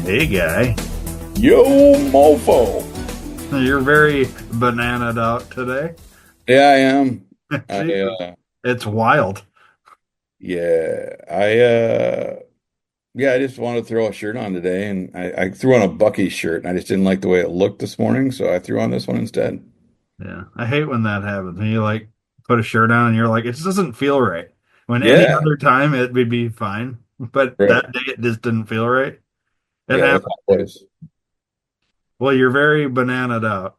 Hey, guy. Yo, mofo. You're very bananaed out today. Yeah, I am. I Jesus, it's wild. yeah, I just wanted to throw a shirt on today, and I threw on a Bucky shirt, and I just didn't like the way it looked this morning, so I threw on this one instead. Yeah, I hate when that happens. When you like put a shirt on and you're like, it just doesn't feel right. When any Yeah, other time it would be fine, but right. that day it just didn't feel right. It Yeah, that's happened. how it was. Well, you're very bananaed out.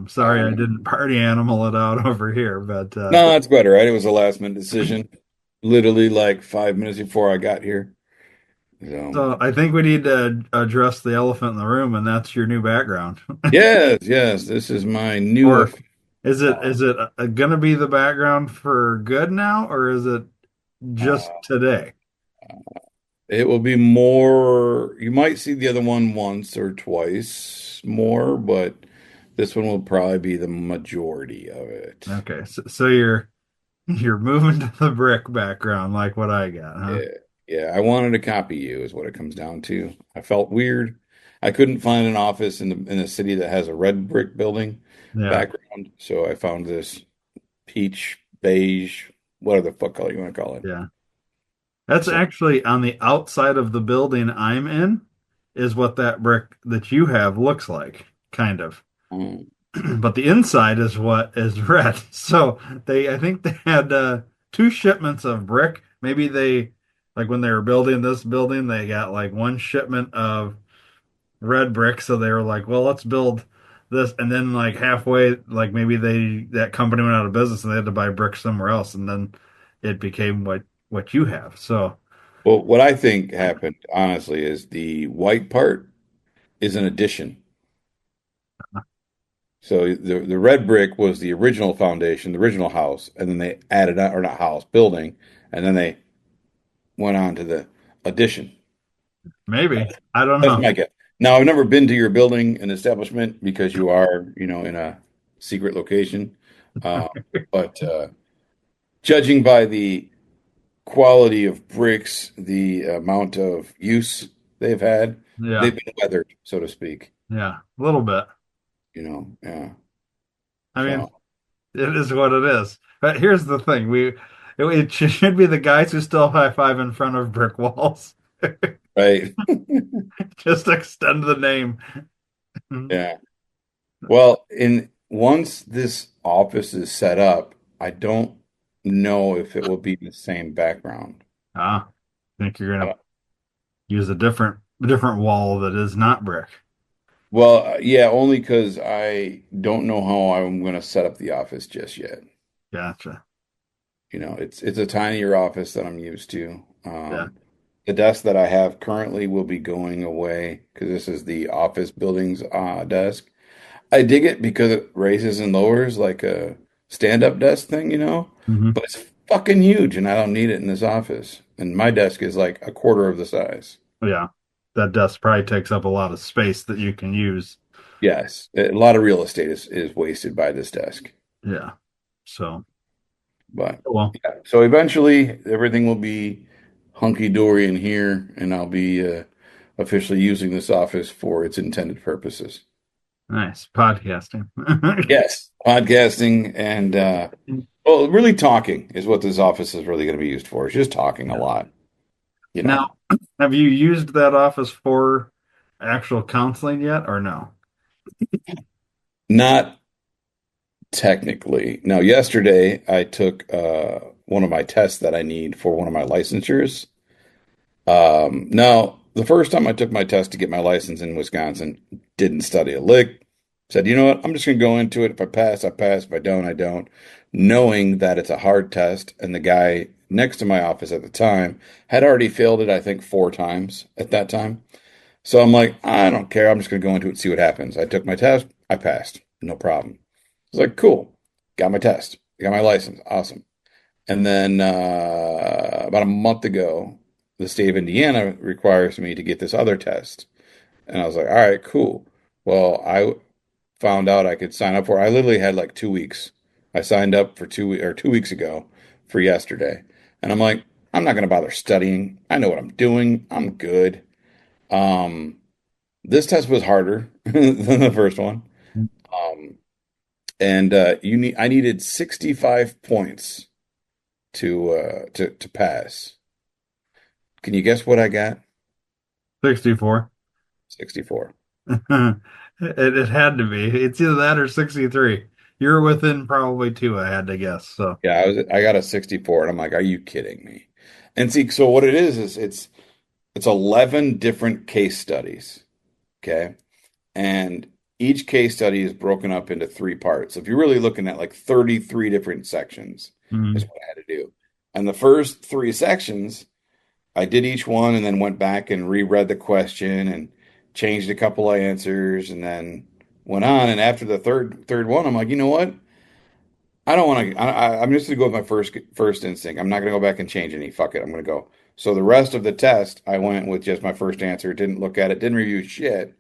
Sorry I Um, didn't party animal it out over here, but no, that's better, right? It was a last minute decision, literally like 5 minutes before I got here. So, so I think we need to address the elephant in the room, and that's your new background. yes, yes, this is my new. Or is it gonna be the background for good now, or is it just Uh, today? It will be more, you might see the other one once or twice more, but this one will probably be the majority of it. Okay, so you're moving to the brick background like what I got, huh? Yeah. Yeah, I wanted to copy you is what it comes down to. I felt weird. I couldn't find an office in a city that has a red brick building Yeah, background, so I found this peach, beige, whatever the fuck color you want to call it. yeah. That's So, actually on the outside of the building I'm in, is what that brick that you have looks like, kind of. um, But the inside is what is red. So I think they had two shipments of brick. Maybe they, like when they were building this building, they got like one shipment of red brick. So they were like, well, let's build this. And then like halfway, like maybe that company went out of business and they had to buy brick somewhere else. And then it became what you have. So well, what I think happened, honestly, is the white part is an addition. So the red brick was the original foundation, the original house, and then they added on, or not house, building, and then they went on to the addition. maybe, I don't That's know. my guess. Now, I've never been to your building and establishment because you are, in a secret location. Uh, but judging by the quality of bricks, the amount of use they've had, Yeah. they've been weathered, so to speak. Yeah. A little bit. Yeah. I mean, So, it is what it is. But here's the thing: it should be the guys who still high five in front of brick walls. right. Just extend the name. Yeah. Well, in once this office is set up, I don't know if it will be the same background. Ah, I think you're I gonna don't- use a different wall that is not brick. Well, yeah, only because I don't know how I'm going to set up the office just yet. Gotcha. It's a tinier office that I'm used to. Yeah. The desk that I have currently will be going away because this is the office building's desk. I dig it because it raises and lowers like a stand-up desk thing, Hmm. but it's fucking huge and I don't need it in this office. And my desk is like a quarter of the size. Yeah. That desk probably takes up a lot of space that you can use. Yes, a lot of real estate is wasted by this desk. Yeah. So, But well, yeah, so eventually everything will be hunky-dory in here and I'll be officially using this office for its intended purposes. nice podcasting. Yes, podcasting and well, really talking is what this office is really going to be used for. It's just talking a Yeah. lot, you know. Now, have you used that office for actual counseling yet, or no? Not technically. Now, yesterday I took one of my tests that I need for one of my licensures. Now, the first time I took my test to get my license in Wisconsin, didn't study a lick. Said, you know what? I'm just going to go into it. If I pass, I pass. If I don't, I don't. Knowing that it's a hard test, and the guy next to my office at the time had already failed it, I think, 4 times at that time. So I'm like, I don't care. I'm just going to go into it and see what happens. I took my test. I passed. No problem. I was like, cool. Got my test. Got my license. Awesome. And then about a month ago, the state of Indiana requires me to get this other test. And I was like, all right, cool. Well, I found out I could sign up for it. I literally had like 2 weeks. I signed up for 2 weeks ago for yesterday. And I'm like, I'm not going to bother studying. I know what I'm doing. I'm good. Um, this test was harder than the first one. Um, and I needed 65 points to pass. Can you guess what I got? 64. 64. It had to be. It's either that or 63. You're within probably two, I had to guess. So, Yeah, I got a 64 and I'm like, are you kidding me? And see, so what it is it's 11 different case studies, okay? And each case study is broken up into three parts. So if you're really looking at like 33 different sections is mm, what I had to do. And the first three sections, I did each one and then went back and reread the question and changed a couple of answers and then went on. And after the third one, I'm like, you know what? I don't want to. I'm just gonna go with my first instinct. I'm not gonna go back and change any. Fuck it. I'm gonna go. So the rest of the test, I went with just my first answer. Didn't look at it. Didn't review shit.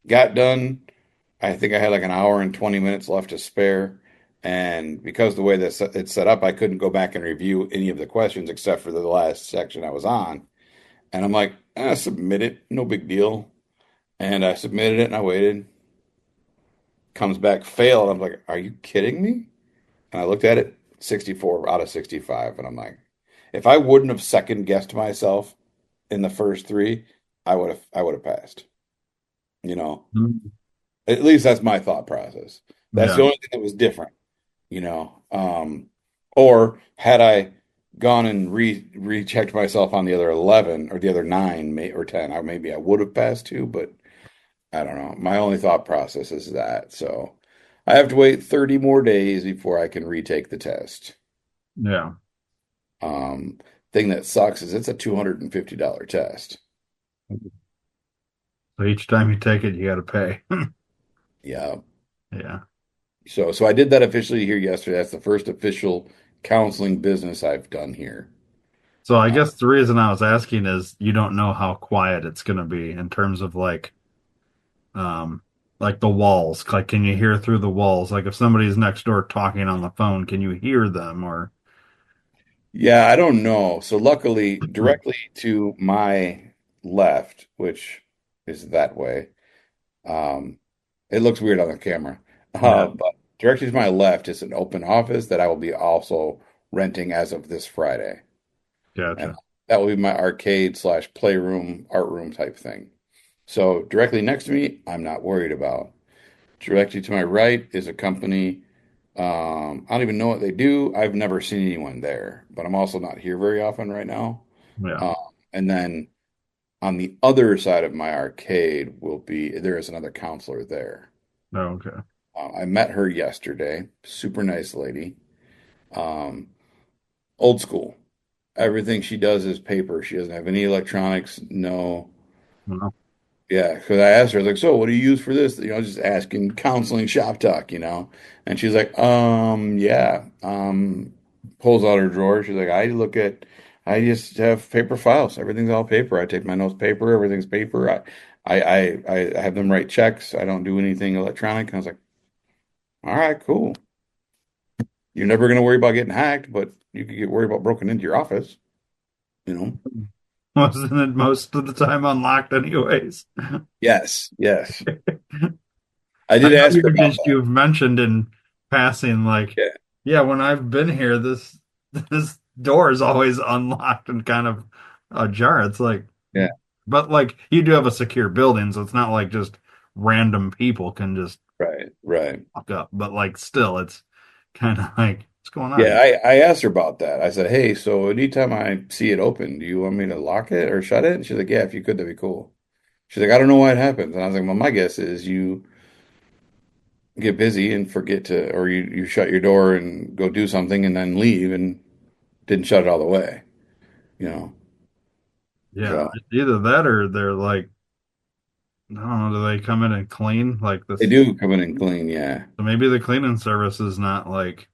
Got done. I think I had like an hour and 20 minutes left to spare. And because the way that it's set up, I couldn't go back and review any of the questions except for the last section I was on. And I'm like, submit it. No big deal. And I submitted it and I waited. Comes back failed. I'm like, are you kidding me? And I looked at it, 64 out of 65. And I'm like, if I wouldn't have second guessed myself in the first three, I would have passed. You know, mm, at least that's my thought process. That's the yeah, only thing that was different, you know. Or had I gone and rechecked myself on the other 11 or the other nine or 10, maybe I would have passed too, but I don't know. My only thought process is that. So I have to wait 30 more days before I can retake the test. yeah. Um, thing that sucks is it's a $250 test. So each time you take it, you got to pay. Yeah. Yeah. So I did that officially here yesterday. That's the first official counseling business I've done here. So I guess the reason I was asking is you don't know how quiet it's going to be in terms of um, like the walls. Like, can you hear through the walls? Like, if somebody's next door talking on the phone, can you hear them? Or, Yeah, I don't know. So luckily, directly to my left, which is that way, um, it looks weird on the camera. yeah, But directly to my left is an open office that I will be also renting as of this Friday. And gotcha. that will be my arcade slash playroom, art room type thing. So directly next to me, I'm not worried about. Directly to my right is a company. I don't even know what they do. I've never seen anyone there, but I'm also not here very often right now. Yeah. Um, and then on the other side of my arcade will be there is another counselor there. Oh, okay. I met her yesterday. Super nice lady. Um, old school. Everything she does is paper. She doesn't have any electronics. No. Well, Yeah, because I asked her, I was like, so what do you use for this? Just asking counseling shop talk. And she's like, yeah. Pulls out her drawer. She's like, I just have paper files. Everything's all paper. I take my notes paper. Everything's paper. I have them write checks. I don't do anything electronic. And I was like, all right, cool. You're never going to worry about getting hacked, but you could get worried about broken into your office, you know? wasn't it most of the time unlocked anyways? Yes, yes. I I did know ask her about that. you've mentioned in passing, like, Yeah, yeah, when I've been here, this door is always unlocked and kind of ajar. It's like, yeah, but like you do have a secure building, so it's not like just random people can just right, right. walk up. But like still, it's kind of like, what's going on Yeah, here? I asked her about that. I said, hey, so anytime I see it open, do you want me to lock it or shut it? And she's like, yeah, if you could, that'd be cool. She's like, I don't know why it happens. And I was like, well, my guess is you get busy and forget to, or you shut your door and go do something and then leave and didn't shut it all the way, you know? Yeah, So either that or they're like, I don't know, do they come in and clean like they this? do come in and clean, yeah. So maybe the cleaning service is not like.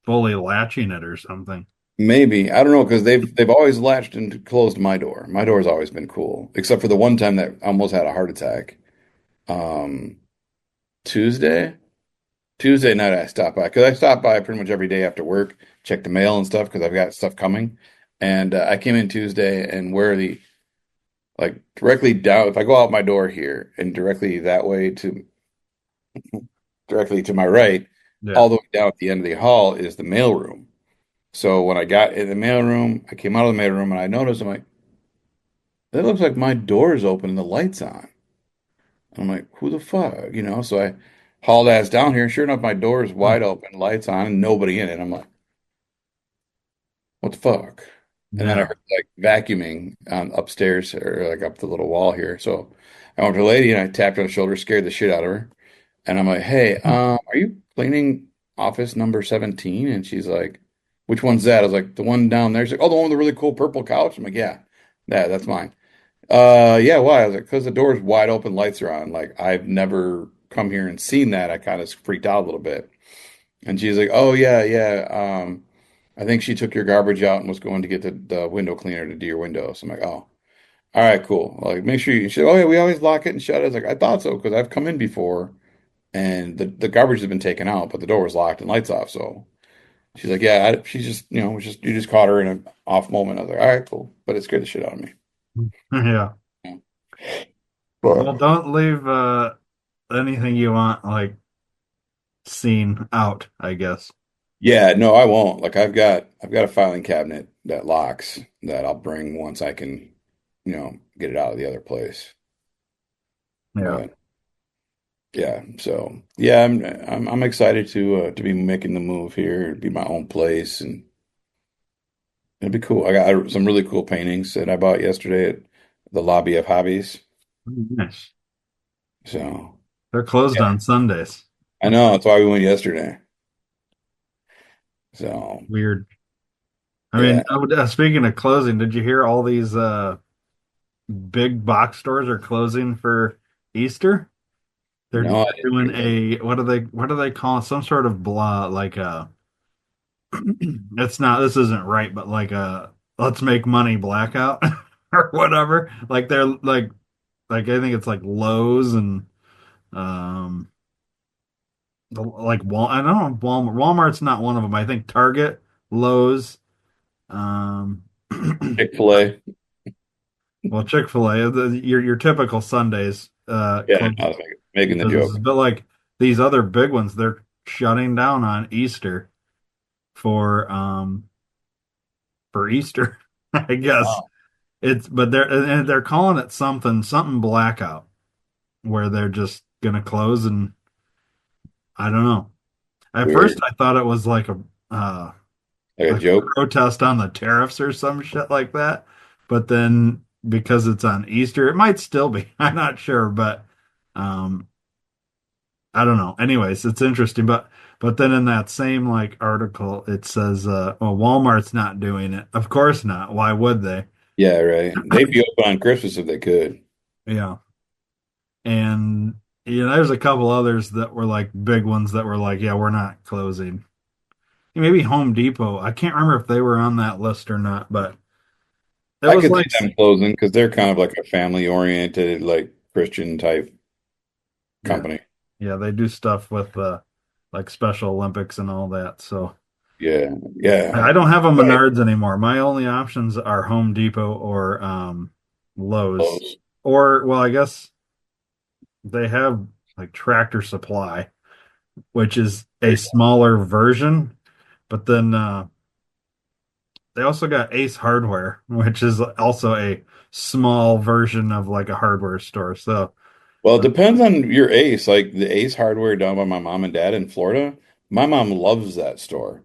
fully latching it or something. Maybe. I don't know because they've always latched and closed my door. My door's always been cool, except for the one time that I almost had a heart attack. Um, Tuesday, Tuesday night I stopped by because I stop by pretty much every day after work, check the mail and stuff because I've got stuff coming. And I came in Tuesday and where the like directly down, if I go out my door here and directly to my right, Yeah. all the way down at the end of the hall is the mail room. So when I got in the mail room, I came out of the mail room and I noticed I'm like, that looks like my door is open and the light's on. I'm like, who the fuck? So I hauled ass down here. Sure enough, my door is Hmm. wide open, lights on, and nobody in it. I'm like, what the fuck? And then I Yeah. heard like vacuuming upstairs or like up the little wall here. So I went to the lady and I tapped her on the shoulder, scared the shit out of her. And I'm like, hey, are you cleaning office number 17? And she's like, which one's that? I was like, the one down there. She's like, oh, the one with the really cool purple couch. I'm like, yeah, that's mine. Yeah, why? I was like, because the door's wide open, lights are on. Like, I've never come here and seen that. I kind of freaked out a little bit. And she's like, oh, yeah, yeah. I think she took your garbage out and was going to get the window cleaner to do your windows. I'm like, oh, all right, cool. Like, make sure you, she, oh, yeah, we always lock it and shut it. I was like, I thought so because I've come in before and the garbage has been taken out, but the door was locked and lights off. So she's like, yeah, she's just, was just, you just caught her in an off moment. I was like, all right, cool. But it scared the shit out of me. Yeah. Yeah. Well, But don't leave anything you want like seen out, I guess. yeah, no, I won't. Like I've got a filing cabinet that locks that I'll bring once I can, get it out of the other place. Yeah. But yeah, so yeah, I'm excited to be making the move here, it'd be my own place and it'd be cool. I got some really cool paintings that I bought yesterday at the Lobby of Hobbies. Nice. So They're closed yeah, on Sundays. I know that's why we went yesterday. So Weird. I yeah, mean, speaking of closing, did you hear all these big box stores are closing for Easter? They're no, I didn't doing hear that. a what do they call it? Some sort of blah like a it's not this isn't right, but like a let's make money blackout or whatever. Like they're like I think it's like Lowe's and um like I don't know Walmart. Walmart's not one of them. I think Target, Lowe's, um Chick-fil-A. well, Chick-fil-A, your typical Sundays Yeah, close I was making the businesses, joke. but like these other big ones, they're shutting down on Easter for Easter, I guess. Wow, It's but they're calling it something blackout where they're just gonna close and I don't know. At first weird. I thought it was uh Like a like a joke. protest on the tariffs or some shit like that. But then because it's on Easter, it might still be. I'm not sure, but um I don't know. Anyways, it's interesting, but then in that same like article, it says, "Well, Walmart's not doing it. Of course not. Why would they?" Yeah, right. They'd be open on Christmas if they could. Yeah, and there's a couple others that were like big ones that were like, "Yeah, we're not closing." Maybe Home Depot. I can't remember if they were on that list or not, but it I was could see like, them closing because they're kind of like a family oriented, like Christian type yeah, company. yeah, they do stuff with like Special Olympics and all that. So Yeah, yeah. I don't have a Right. Menards anymore. My only options are Home Depot or Lowe's. Close. Or well, I guess they have like Tractor Supply, which is a smaller version, but then they also got Ace Hardware, which is also a small version of like a hardware store. So Well, it depends on your Ace. Like the Ace Hardware down by my mom and dad in Florida. My mom loves that store.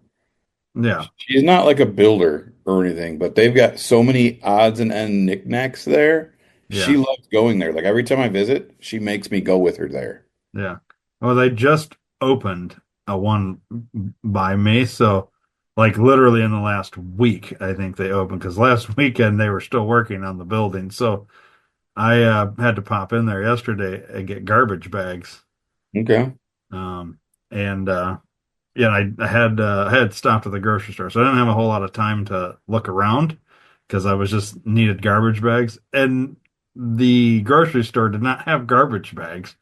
yeah, She's not like a builder or anything, but they've got so many odds and end knickknacks there. She yeah, loves going there. Like every time I visit, she makes me go with her there. yeah. Well, they just opened a one by me, so like literally in the last week, I think they opened because last weekend they were still working on the building. So I had to pop in there yesterday and get garbage bags. Okay. Um, and yeah, I had stopped at the grocery store, so I didn't have a whole lot of time to look around because I was just needed garbage bags, and the grocery store did not have garbage bags.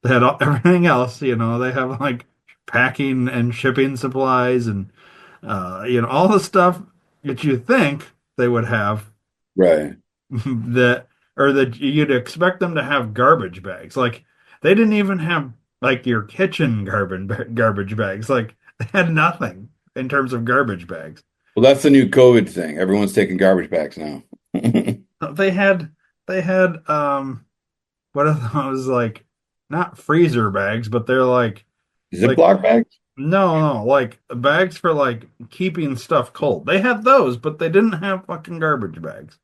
They had everything else, they have like packing and shipping supplies and all the stuff that you think they would have Right. that or that you'd expect them to have garbage bags. Like they didn't even have like your kitchen garbage bags. Like they had nothing in terms of garbage bags. Well, that's the new COVID thing. Everyone's taking garbage bags now. They had they had what are those like not freezer bags, but they're like Ziploc bags? no, like bags for like keeping stuff cold. They had those, but they didn't have fucking garbage bags.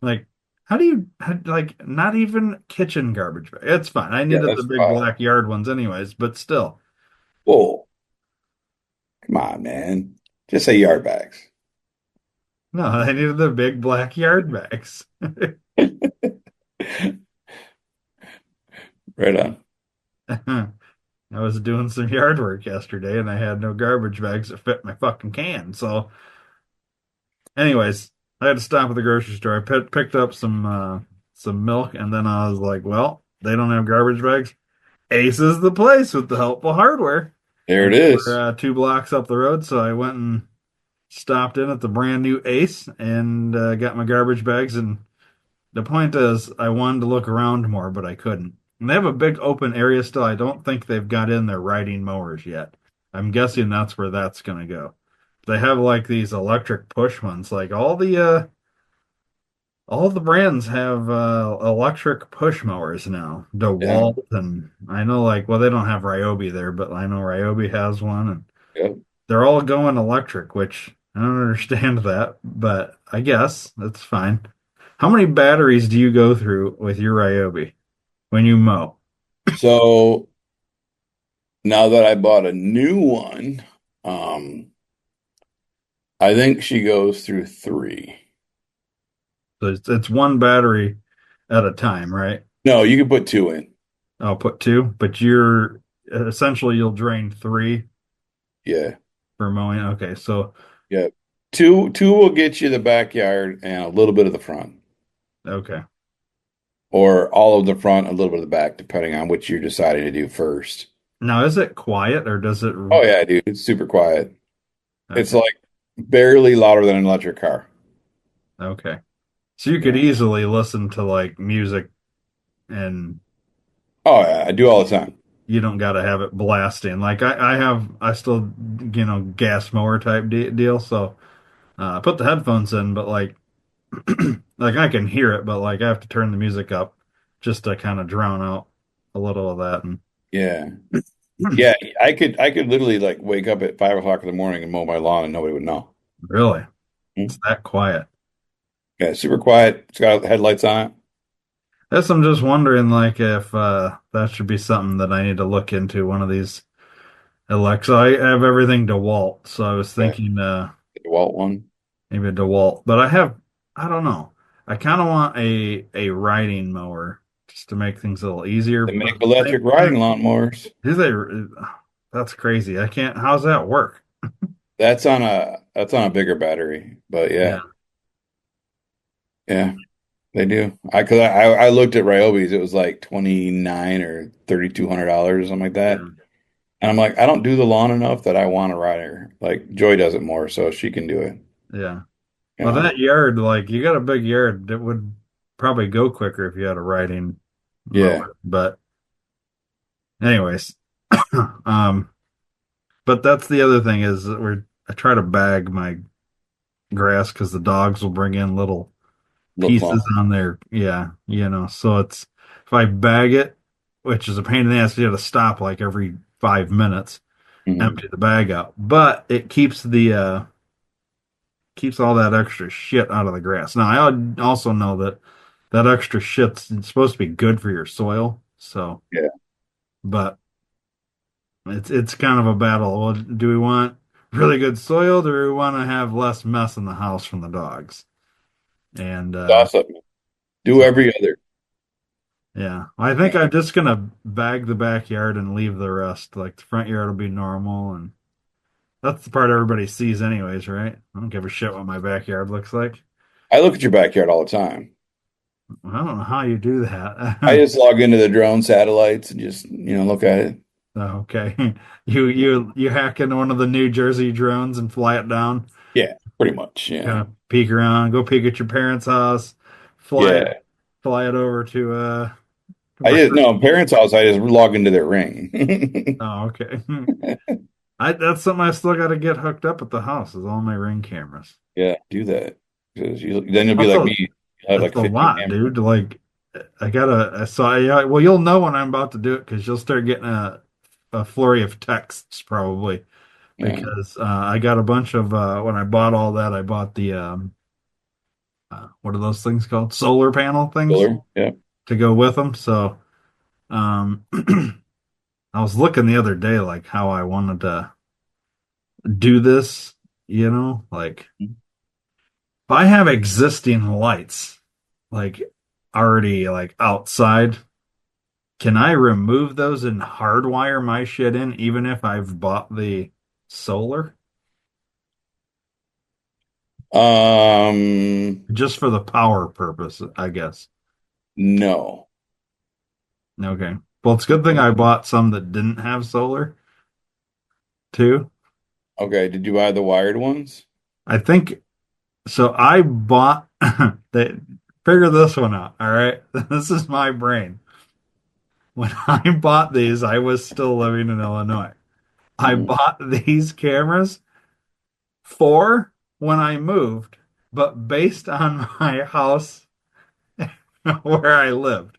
Like, how do you like not even kitchen garbage bag? It's fine. I Yeah, needed the that's big wild. black yard ones anyways, but still. Whoa, come on, man. Just say yard bags. No, I needed the big black yard bags. Right on. I was doing some yard work yesterday and I had no garbage bags that fit my fucking can. So, anyways, I had to stop at the grocery store. I picked up some milk and then I was like, well, they don't have garbage bags. Ace is the place with the helpful hardware. There And it they were is. 2 blocks up the road, so I went and stopped in at the brand new Ace and got my garbage bags. And the point is, I wanted to look around more, but I couldn't. And they have a big open area still. I don't think they've got in their riding mowers yet. I'm guessing that's where that's going to go. They have like these electric push ones. Like all the brands have electric push mowers now. Yeah. DeWalt and I know like well they don't have Ryobi there, but I know Ryobi has one and Yep. they're all going electric, which I don't understand that, but I guess that's fine. How many batteries do you go through with your Ryobi when you mow? So now that I bought a new one, um, I think she goes through three. So it's one battery at a time, right? No, you can put two in. I'll put two, but you're essentially you'll drain three Yeah. for mowing. Okay, so Yeah. Two will get you the backyard and a little bit of the front. okay. Or all of the front, a little bit of the back, depending on what you're deciding to do first. Now is it quiet or does it Oh yeah, dude, it's super quiet. It's okay. like barely louder than an electric car. Okay. So you could Yeah. easily listen to like music and Oh yeah, I do all the time. you don't got to have it blasting. Like I still, gas mower type deal. So I put the headphones in, but like I can hear it, but like I have to turn the music up just to kind of drown out a little of that. And Yeah. Yeah, I could literally like wake up at 5 o'clock in the morning and mow my lawn and nobody would know. really, Hmm. it's that quiet. Yeah, super quiet. It's got headlights on it. Guess I'm just wondering, like, if that should be something that I need to look into. One of these Alexa. I have everything DeWalt, so I was Okay. thinking The DeWalt one. maybe a DeWalt. But I don't know. I kind of want a riding mower just to make things a little easier. They But make at the electric same riding time, lawnmowers. do they? That's crazy. I can't. How's that work? That's on a bigger battery. But Yeah, yeah, yeah, they do. I looked at Ryobi's, it was like 29 or $3,200 or something like that. yeah, And I'm like, I don't do the lawn enough that I want a rider. Like Joy does it more, so she can do it. yeah. You Well, know? that yard, like, you got a big yard. It would probably go quicker if you had a riding Yeah. mower. But anyways, um. But that's the other thing is that I try to bag my grass because the dogs will bring in little Little pieces clump. on there. Yeah, so it's if I bag it, which is a pain in the ass, you got to stop like every 5 minutes, Mhm. empty the bag out. But it keeps all that extra shit out of the grass. Now I also know that that extra shit's supposed to be good for your soil. So, Yeah. but it's kind of a battle. Well, do we want really good soil? Do we want to have less mess in the house from the dogs? And Toss up. Do so every other. Yeah. I think I'm just gonna bag the backyard and leave the rest. Like the front yard will be normal, and that's the part everybody sees anyways, right? I don't give a shit what my backyard looks like. I look at your backyard all the time. I don't know how you do I that. just log into the drone satellites and just, look at it. Oh, okay. You hack into one of the New Jersey drones and fly it down, Yeah, pretty much. Yeah. kind of peek around, go peek at your parents' house, fly it Yeah. fly it over to I where just, no, parents' house, I just log into their ring. oh, okay. I that's something I still got to get hooked up at the house is all my ring cameras. Yeah, do that. 'Cause then you'll be like me. Also, You'll have it's like a 15 lot, cameras. dude. Like I gotta so yeah, well you'll know when I'm about to do it because you'll start getting a flurry of texts probably Yeah. because I got a bunch of when I bought all that I bought the what are those things called? Solar panel things Solar. Yeah. to go with them. So um I was looking the other day like how I wanted to do this, like if I have existing lights like already like outside, can I remove those and hardwire my shit in even if I've bought the solar Um, just for the power purpose, I guess. no. Okay. Well, it's a good thing I bought some that didn't have solar too. Okay. Did you buy the wired ones? I think so. I bought they figure this one out. All right. This is my brain. When I bought these, I was still living in Illinois. I Mhm. bought these cameras for when I moved, but based on my house where I lived.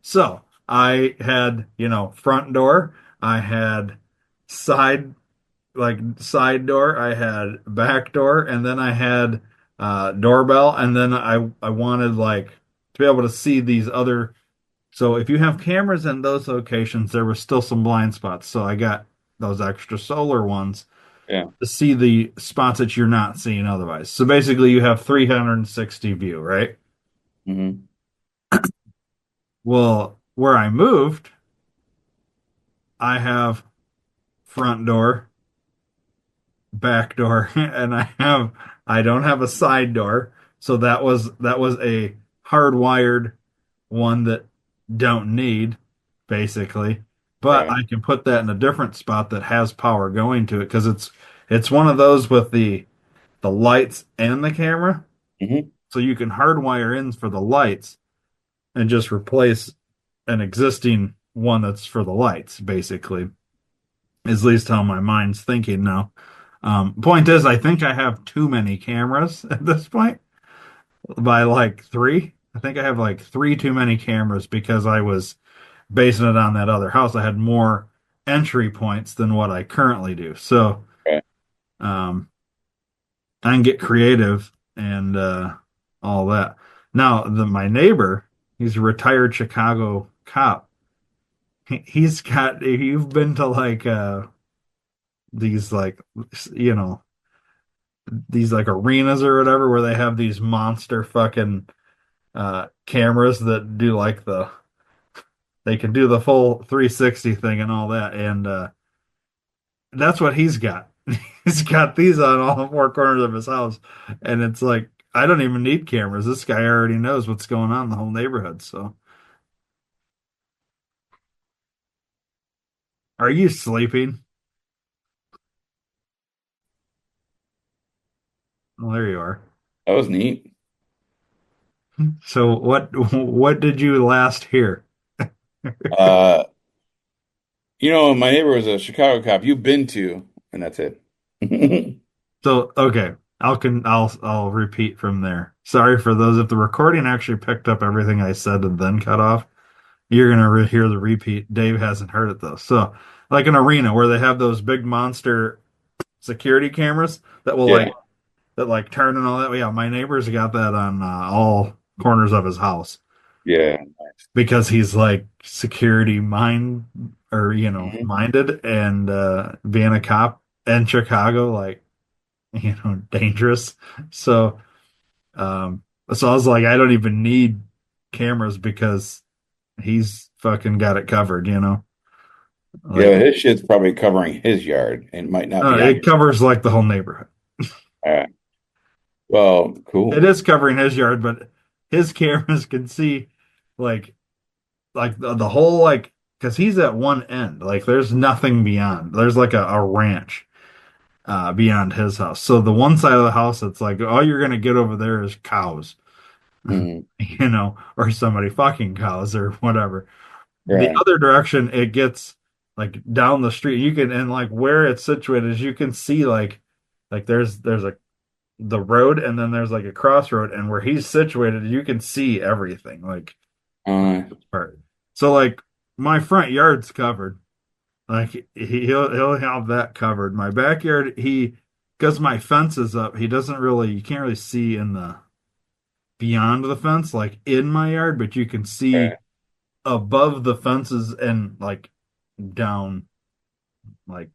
So I had, front door, I had side side door, I had back door, and then I had doorbell, and then I wanted like to be able to see these other. So if you have cameras in those locations, there were still some blind spots. So I got those extra solar ones Yeah. to see the spots that you're not seeing otherwise. So basically, you have 360 view, right? Hmm. Well, where I moved, I have front door, back door, and I don't have a side door. So that was a hardwired one that don't need basically. But Right. I can put that in a different spot that has power going to it because it's one of those with the lights and the camera. Hmm. So you can hardwire in for the lights and just replace an existing one that's for the lights, basically. Is at least how my mind's thinking now. Point is, I think I have too many cameras at this point by like three. I think I have like three too many cameras because I was basing it on that other house. I had more entry points than what I currently do. So Right. um, I can get creative and all that. Now, my neighbor, he's a retired Chicago cop. He's got, if you've been to like these like, you know, these like arenas or whatever where they have these monster fucking cameras that do like they can do the full 360 thing and all that. And that's what he's got. He's got these on all four corners of his house. And it's like, I don't even need cameras. This guy already knows what's going on in the whole neighborhood. So, are you sleeping? Well, there you are. That was neat. So, what did you last hear? Uh, my neighbor was a Chicago cop you've been to, and that's it. So, okay, I'll repeat from there. Sorry for those if the recording actually picked up everything I said and then cut off. You're gonna hear the repeat. Dave hasn't heard it though. So, like an arena where they have those big monster security cameras that will Yeah. like turn and all that. Well, yeah, my neighbor's got that on all corners of his house Yeah. because he's like security mind or Mhm. minded and being a cop in Chicago, like dangerous. So, so I was like, I don't even need cameras because he's fucking got it covered, you know? Yeah, Like, his shit's probably covering his yard and might not be on it your. covers like the whole neighborhood. Uh, well, It cool. is covering his yard, but his cameras can see like the whole like because he's at one end. Like there's nothing beyond. There's like a ranch beyond his house. So the one side of the house, it's like all you're gonna get over there is cows, Mhm. you know, or somebody fucking cows or whatever. The Right. other direction, it gets like down the street. You can and like where it's situated is you can see like there's a the road and then there's like a crossroad and where he's situated, you can see everything like Uh, part. So like my front yard's covered. Like he'll have that covered. My backyard, he because my fence is up, he doesn't really you can't really see in the beyond the fence, like in my yard, but you can see right. above the fences and like down, like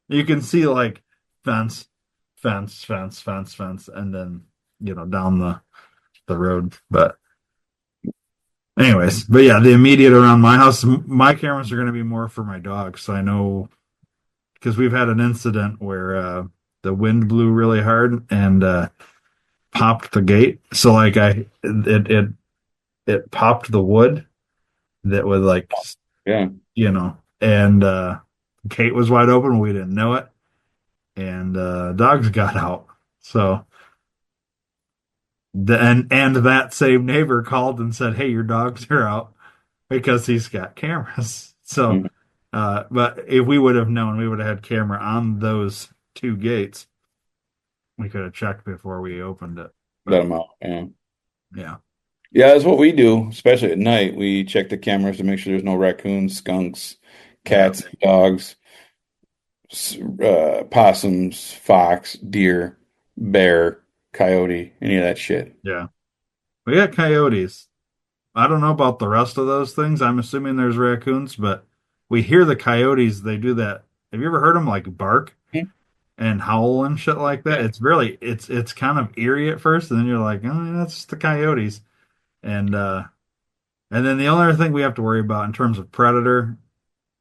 you can see like fence, fence, and then down the road. But anyways, but yeah, the immediate around my house, my cameras are going to be more for my dog, so I know because we've had an incident where the wind blew really hard and popped the gate. So like it popped the wood that was like Yeah. and gate was wide open. We didn't know it, and dogs got out. So and that same neighbor called and said, "Hey, your dogs are out because he's got cameras." So, Mhm. but if we would have known, we would have had camera on those two gates. We could have checked before we opened it. Let But him out. Yeah. yeah, Yeah, that's what we do, especially at night. We check the cameras to make sure there's no raccoons, skunks, yeah, cats, dogs, possums, fox, deer, bear, coyote, any of that shit. yeah. We got coyotes. I don't know about the rest of those things. I'm assuming there's raccoons, but we hear the coyotes. They do that. Have you ever heard them like bark Mhm. and howl and shit like that? Yeah. It's really it's kind of eerie at first, and then you're like, oh, yeah, that's just the coyotes. And then the only other thing we have to worry about in terms of predator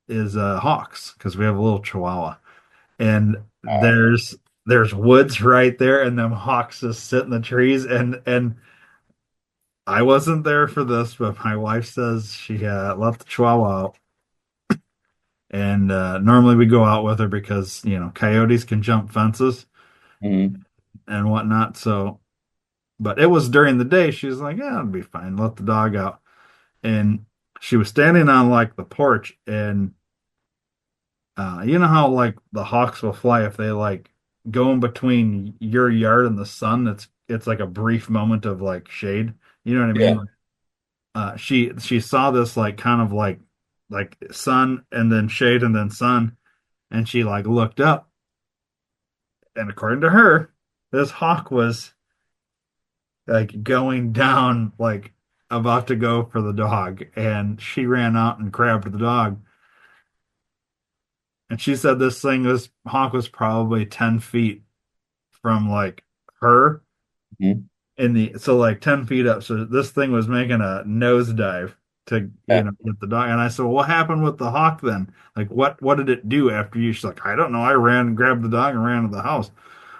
is hawks because we have a little chihuahua, and Yeah. there's woods right there, and them hawks just sit in the trees, and I wasn't there for this, but my wife says she let the chihuahua out. And normally we go out with her because, coyotes can jump fences Mhm. and whatnot. So, but it was during the day. She was like, yeah, it'll be fine. Let the dog out. And she was standing on like the porch. And you know how like the hawks will fly if they like go in between your yard and the sun, it's like a brief moment of like shade. You know what I Yeah. mean? She saw this like kind of like sun and then shade and then sun, and she like looked up, and according to her, this hawk was like going down, like about to go for the dog, and she ran out and grabbed the dog. And she said this hawk was probably 10 feet from like her Mhm. in the so like 10 feet up. So this thing was making a nosedive to Yeah. get the dog. And I said, well, what happened with the hawk then? Like what did it do after you? She's like, I don't know. I ran, grabbed the dog and ran to the house.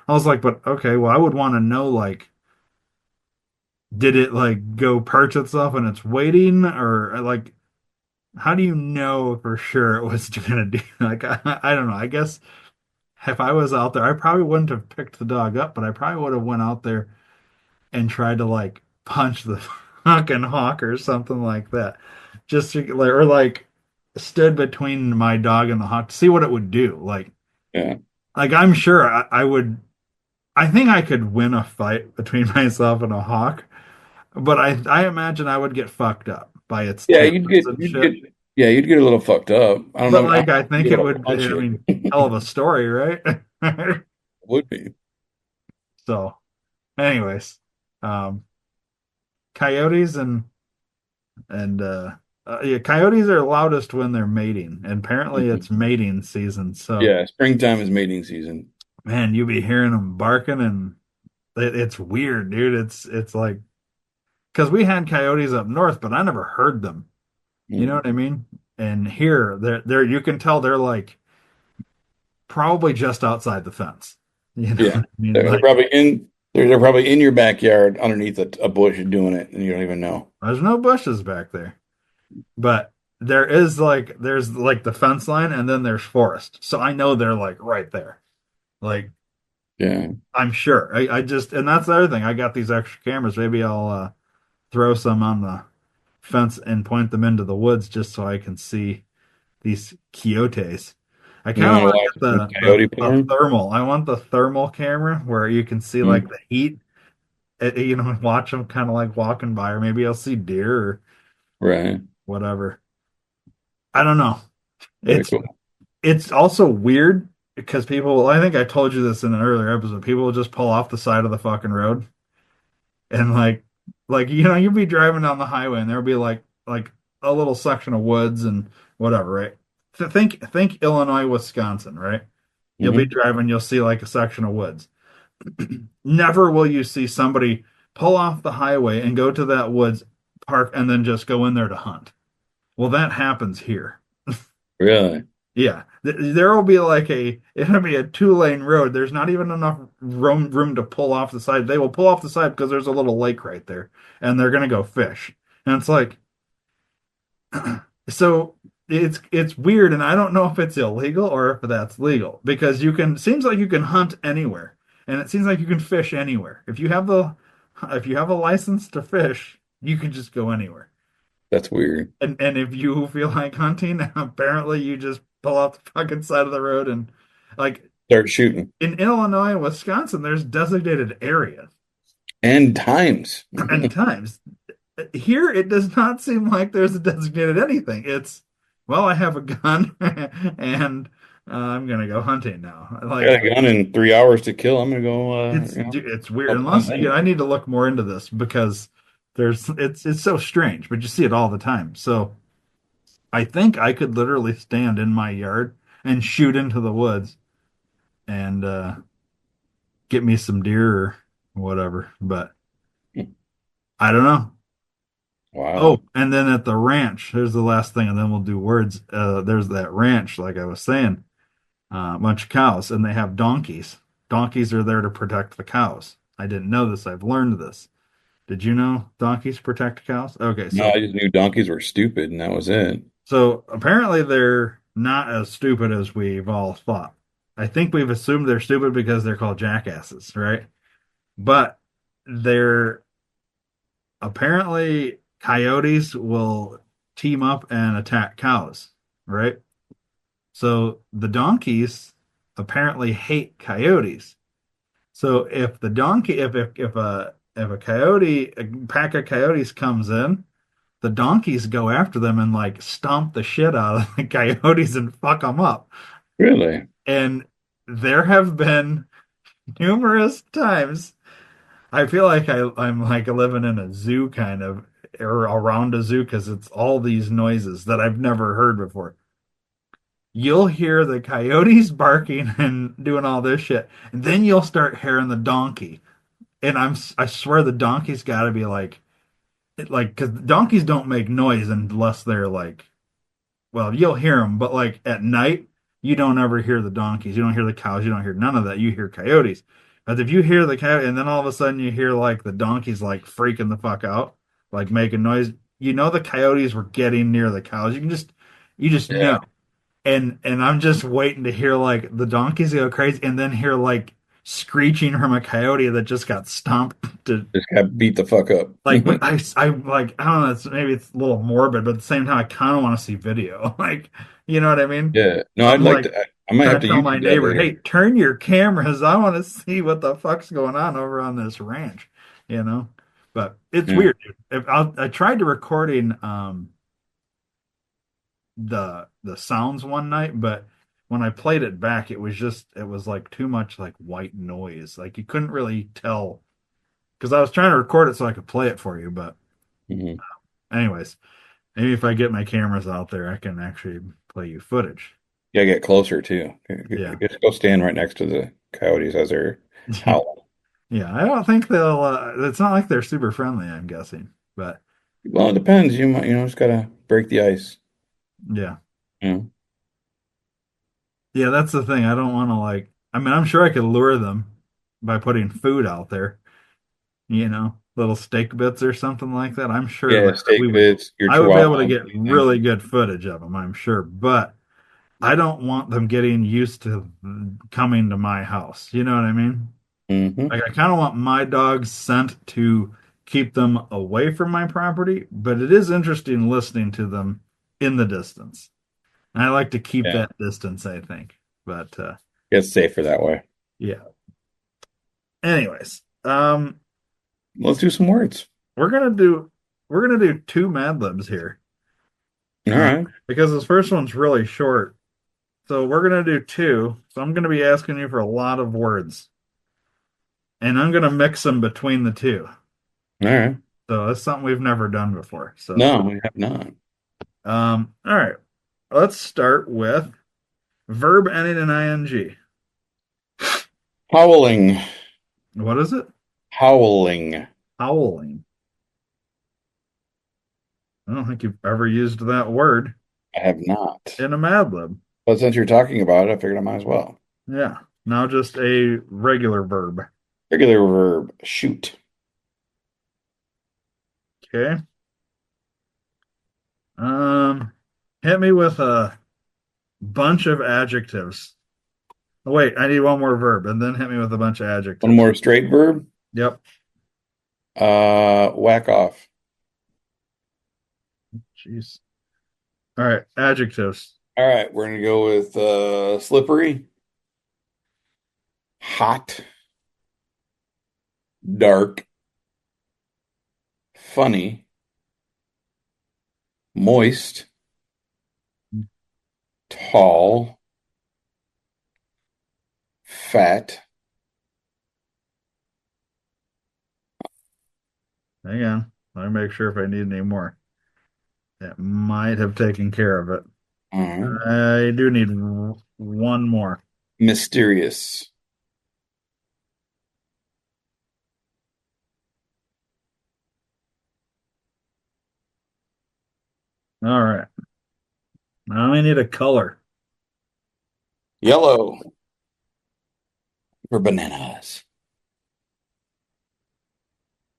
I was like, but okay, well, I would want to know like did it like go perch itself and it's waiting or like how do you know for sure it was gonna do like I don't know. I guess if I was out there, I probably wouldn't have picked the dog up, but I probably would have went out there and tried to like punch the fucking hawk or something like that. Just to, like or like stood between my dog and the hawk to see what it would do. Yeah. Like I'm sure I would I think I could win a fight between myself and a hawk. But I imagine I would get fucked up by its Yeah, talons and you'd shit. get, yeah, you'd get a little fucked up. But I like don't I know if you'd think be it able to would punch I it. mean, hell of a story, right? Would be. So anyways, um coyotes and yeah, coyotes are loudest when they're mating. And apparently Mhm. it's mating season. So Yeah, springtime is mating season. man, you be hearing them barking and it's weird, dude. It's like because we had coyotes up north, but I never heard them. You know Mm. what I mean? And here, they're you can tell they're like probably just outside the fence. You know Yeah, what I mean? they're Like probably in they're probably in your backyard underneath a bush doing it, and you don't even know. there's no bushes back there, but there's like the fence line, and then there's forest. So I know they're like right there. Like Yeah, I'm sure. I just and that's the other thing. I got these extra cameras. Maybe I'll throw some on the fence and point them into the woods just so I can see these coyotes. I you kind of want to want to watch get some the coyote the porn? thermal. I want the thermal camera where you can see like Mm. the heat. Watch them kind of like walking by, or maybe I'll see deer or Right, whatever. I don't know. very It's cool. it's also weird because people. I think I told you this in an earlier episode. People will just pull off the side of the fucking road and you'd be driving down the highway and there'll be like a little section of woods and whatever, right? Think Illinois, Wisconsin, right? You'll be Hmm. driving, you'll see like a section of woods. Never will you see somebody pull off the highway and go to that woods, park, and then just go in there to hunt. Well, that happens here. Really? Yeah, there will be it'll be a two-lane road. There's not even enough room to pull off the side. They will pull off the side because there's a little lake right there, and they're gonna go fish. And it's like, so it's weird, and I don't know if it's illegal or if that's legal because seems like you can hunt anywhere, and it seems like you can fish anywhere. If you have a license to fish, you can just go anywhere. That's weird. And if you feel like hunting, apparently you just pull off the fucking side of the road and like Start shooting. in Illinois and Wisconsin, there's designated areas And times. and times. Here, it does not seem like there's a designated anything. It's, well, I have a gun and I'm gonna go hunting now. I got a gun in 3 hours to kill. I'm gonna go, It's weird. up hunt Unless I anyway. need to look more into this because it's so strange, but you see it all the time. So I think I could literally stand in my yard and shoot into the woods and get me some deer or whatever. But I don't know. Oh, Wow. and then at the ranch, here's the last thing, and then we'll do words. There's that ranch, like I was saying, a bunch of cows, and they have donkeys. Donkeys are there to protect the cows. I didn't know this. I've learned this. Did you know donkeys protect cows? Okay, No, I just knew donkeys were stupid, and that was it. so apparently they're not as stupid as we've all thought. I think we've assumed they're stupid because they're called jackasses, right? But they're apparently coyotes will team up and attack cows, right? So the donkeys apparently hate coyotes. So if the donkey if a coyote a pack of coyotes comes in, the donkeys go after them and like stomp the shit out of the coyotes and fuck them up. Really? And there have been numerous times I feel like I'm like living in a zoo kind of or around a zoo because it's all these noises that I've never heard before. You'll hear the coyotes barking and doing all this shit, and then you'll start hearing the donkey. And I swear the donkey's got to be like because donkeys don't make noise unless they're like, well, you'll hear them, but like at night, you don't ever hear the donkeys. You don't hear the cows. You don't hear none of that. You hear coyotes. But if you hear the coyote and then all of a sudden you hear like the donkeys like freaking the fuck out, like making noise, you know the coyotes were getting near the cows. You just Yeah. know. And I'm just waiting to hear like the donkeys go crazy and then hear like screeching from a coyote that just got stomped to Just got beat the fuck up. I like I don't know. Maybe it's a little morbid, but at the same time, I kind of want to see video. Like, you know what I mean? Yeah. No, I'd I'm like like to. I might have trying to to tell my YouTube that neighbor, later. "Hey, turn your cameras. I want to see what the fuck's going on over on this ranch." You know? But it's Yeah. weird, dude. I tried to recording the sounds one night, but when I played it back, it was like too much like white noise. Like you couldn't really tell because I was trying to record it so I could play it for you, but. Hmm. Anyways, maybe if I get my cameras out there, I can actually play you footage. Yeah, get closer too. Yeah. Just go stand right next to the coyotes as they're howling. Yeah. I don't think it's not like they're super friendly, I'm guessing. But Well, it depends. You might, just gotta break the ice. yeah. You know? Yeah, that's the thing. I don't want to like, I mean, I'm sure I could lure them by putting food out there, little steak bits or something like that. I'm sure Yeah, that steak bits, your I would be able to chihuahua, get anything. really good footage of them, I'm sure, but I don't want them getting used to coming to my house. You know what I mean? Hmm. Like, I kind of want my dogs sent to keep them away from my property, but it is interesting listening to them in the distance. And I like to keep Yeah, that distance, I think. But it's safer that way. yeah. Anyways, Let's do some words. we're gonna do we're gonna do two Mad Libs here. All Uh, right. because this first one's really short. So we're gonna do two. So I'm gonna be asking you for a lot of words. And I'm gonna mix them between the two. All right. So that's something we've never done before. So No, we have not. all right. Let's start with verb ending in ing. Howling. What is it? Howling. Howling. I don't think you've ever used that word I have not. in a Mad Lib. But since you're talking about it, I figured I might as well. Yeah. Now just a regular verb. Regular verb, shoot. Okay. Um, hit me with a bunch of adjectives. Oh, wait, I need one more verb, and then hit me with a bunch of One adjectives. more straight verb. Yep. Whack off. Jeez. All right, adjectives. All right, we're gonna go with slippery, hot, dark, funny, moist, tall, fat. Hang on. Let me make sure if I need any more. That might have taken care of it. All right. I do need one more. Mysterious. All right. Now I need a color. Yellow for bananas.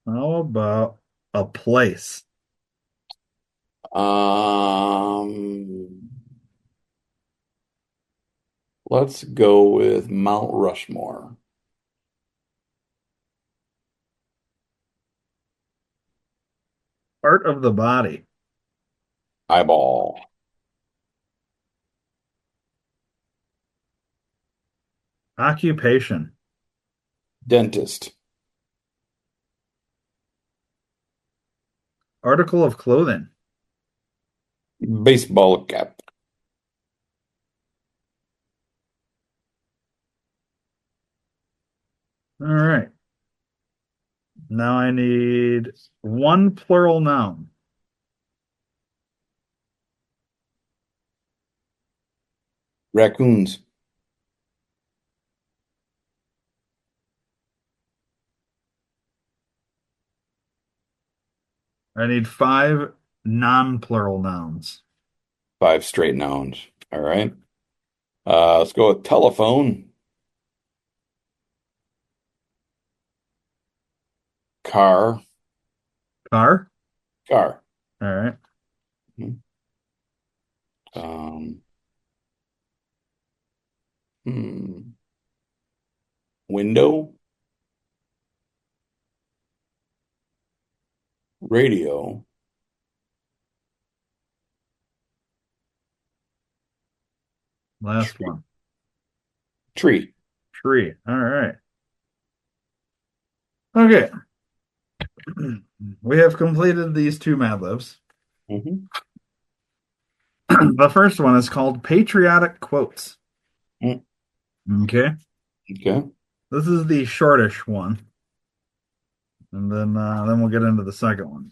How about a place? Um, let's go with Mount Rushmore. Part of the body. Eyeball. Occupation. Dentist. Article of clothing. Baseball cap. All right. Now I need one plural noun. Raccoons. I need five non-plural nouns. Five straight nouns. All right. Let's go with telephone, car, Car. car. All right. Um, hmm. Window, radio, Last tree, one. tree. Tree. All right. Okay. We have completed these two Mad Libs. Hmm. The first one is called Patriotic Quotes. Mm, Okay. okay. This is the shortish one. And then we'll get into the second one.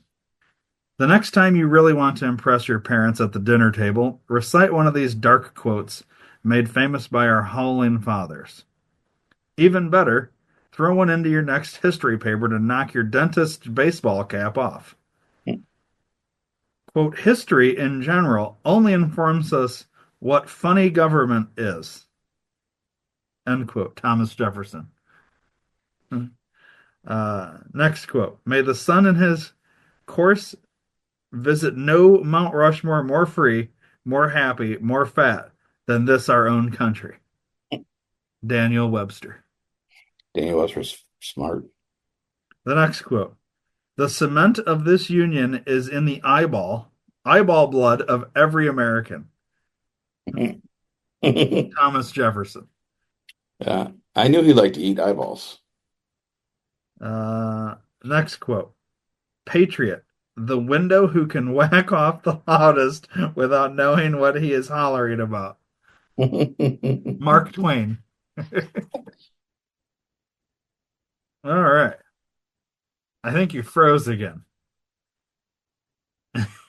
The next time you really want to impress your parents at the dinner table, recite one of these dark quotes made famous by our howling fathers. Even better, throw one into your next history paper to knock your dentist's baseball cap off. Quote, history in general only informs us what funny government is. End quote. Thomas Jefferson. Next quote. May the sun in his course visit no Mount Rushmore more free, more happy, more fat than this our own country. Daniel Webster. Daniel Webster was smart. The next quote. The cement of this union is in the eyeball blood of every American. Thomas Jefferson. Yeah, I knew he liked to eat eyeballs. Uh, Next quote. Patriot, the window who can whack off the loudest without knowing what he is hollering about. Mark Twain. All right. I think you froze again.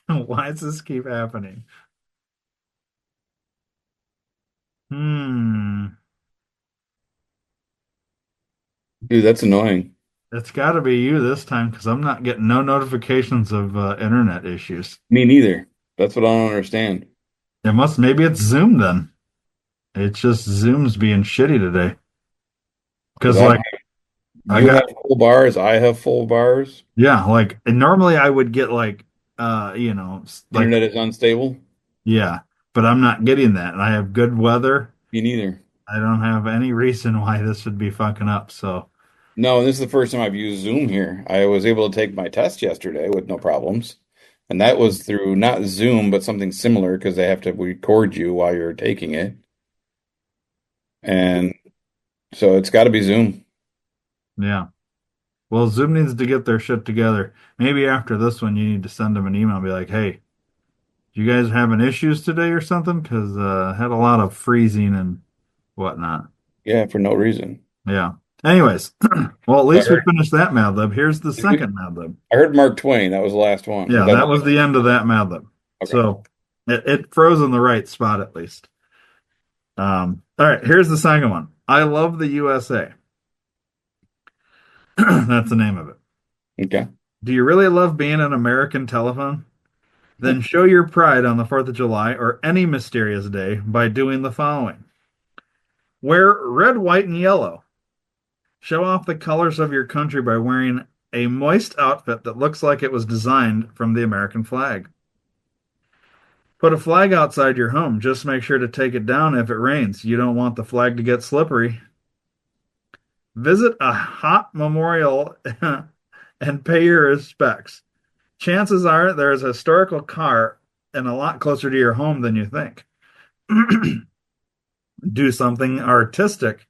Why does this keep happening? Hmm. Dude, that's annoying. It's got to be you this time because I'm not getting no notifications of internet issues. Me neither. That's what I don't understand. Maybe it's Zoom then. It's just Zoom's being shitty today. Because Because like I you got, have full bars, I have full bars. yeah, like and normally I would get like, like, Internet is unstable. yeah, but I'm not getting that. And I have good weather. Me neither. I don't have any reason why this would be fucking up. So, No, this is the first time I've used Zoom here. I was able to take my test yesterday with no problems. And that was through not Zoom, but something similar because they have to record you while you're taking it. And so it's got to be Zoom. yeah. Well, Zoom needs to get their shit together. Maybe after this one, you need to send them an email and be like, hey, you guys having issues today or something? Because I had a lot of freezing and whatnot. Yeah, for no reason. Yeah. Anyways, well, at I least we heard, finished that Mad Lib. Here's the second Mad Lib. I heard Mark Twain. That was the last one. Was Yeah, that that the was the end of that Mad Lib. Okay. So it froze in the right spot at least. All right, here's the second one. I love the USA. That's the name of it. Okay. Do you really love being an American telephone? Then show your pride on the 4th of July or any mysterious day by doing the following. Wear red, white, and yellow. Show off the colors of your country by wearing a moist outfit that looks like it was designed from the American flag. Put a flag outside your home. Just make sure to take it down if it rains. You don't want the flag to get slippery. Visit a hot memorial and pay your respects. Chances are there is a historical car and a lot closer to your home than you think. Do something artistic.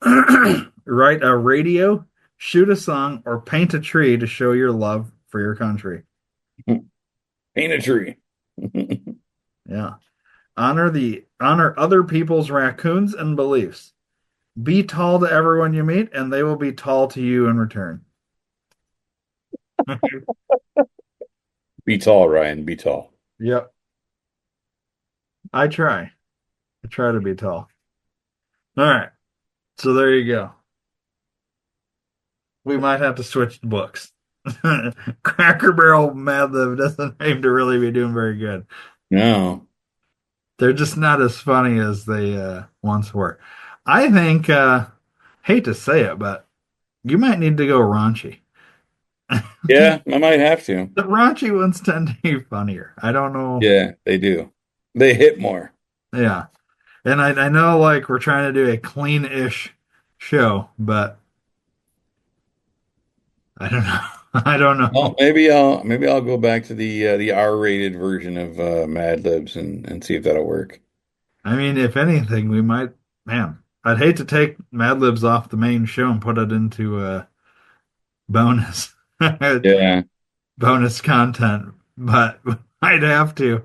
Write a radio, shoot a song, or paint a tree to show your love for your country. Paint a tree. Yeah. Honor other people's raccoons and beliefs. Be tall to everyone you meet, and they will be tall to you in return. Be tall, Ryan. Be tall. Yep. I try. I try to be tall. All right. So there you go. We might have to switch books. Cracker Barrel Mad Lib doesn't seem to really be doing very good. No. They're just not as funny as they once were. I think, hate to say it, but you might need to go raunchy. Yeah, I might have to. The raunchy ones tend to be funnier. I don't know. Yeah, they do. They hit more. Yeah. And I know like we're trying to do a clean-ish show, but I don't know. I don't Well, know. maybe I'll go back to the R-rated version of Mad Libs and see if that'll work. I mean, if anything, we might, man, I'd hate to take Mad Libs off the main show and put it into bonus Yeah. bonus content, but I'd have to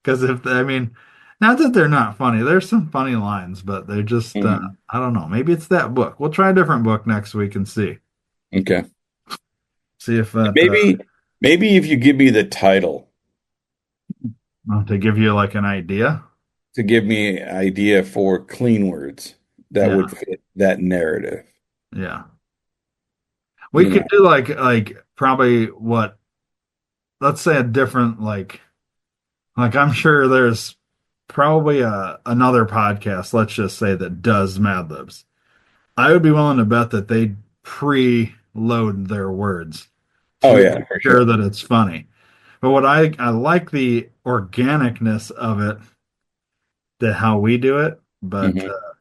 because if I mean, not that they're not funny, there's some funny lines, but they're just Mhm. I don't know. Maybe it's that book. We'll try a different book next week and Okay. see if that Maybe if you give me the title to give you like an idea. to give me an idea for clean words that Yeah, would fit that narrative. yeah. We You could know. do like probably what let's say a different like I'm sure there's probably another podcast, let's just say, that does Mad Libs. I would be willing to bet that they pre-load their words Oh to yeah, for ensure sure. that it's funny. But what I like the organicness of it, the how we do it, but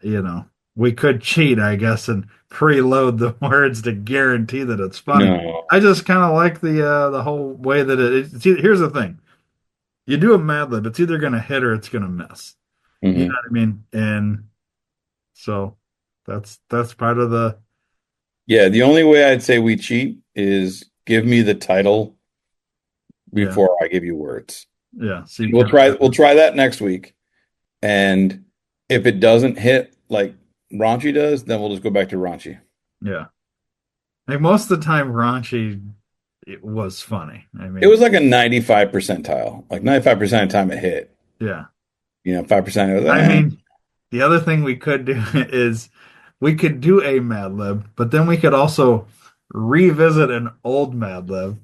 Hmm. we could cheat, I guess, and preload the words to guarantee that it's funny. No. I just kind of like the whole way that here's the thing. You do a Mad Lib, it's either going to hit or it's going to miss. You know Hmm. what I mean? And so that's part of the Yeah, the only way I'd say we cheat is give me the title yeah, before I give you words. yeah. So you We'll kind try of we'll try that next week. And if it doesn't hit like Raunchy does, then we'll just go back to Raunchy. yeah. Like most of the time, raunchy it was funny. I It mean, was like a 95 percentile. Like 95% of the time it hit. yeah. 5% it was I mean, the other thing we could do is we could do a Mad Lib, but then we could also revisit an old Mad Lib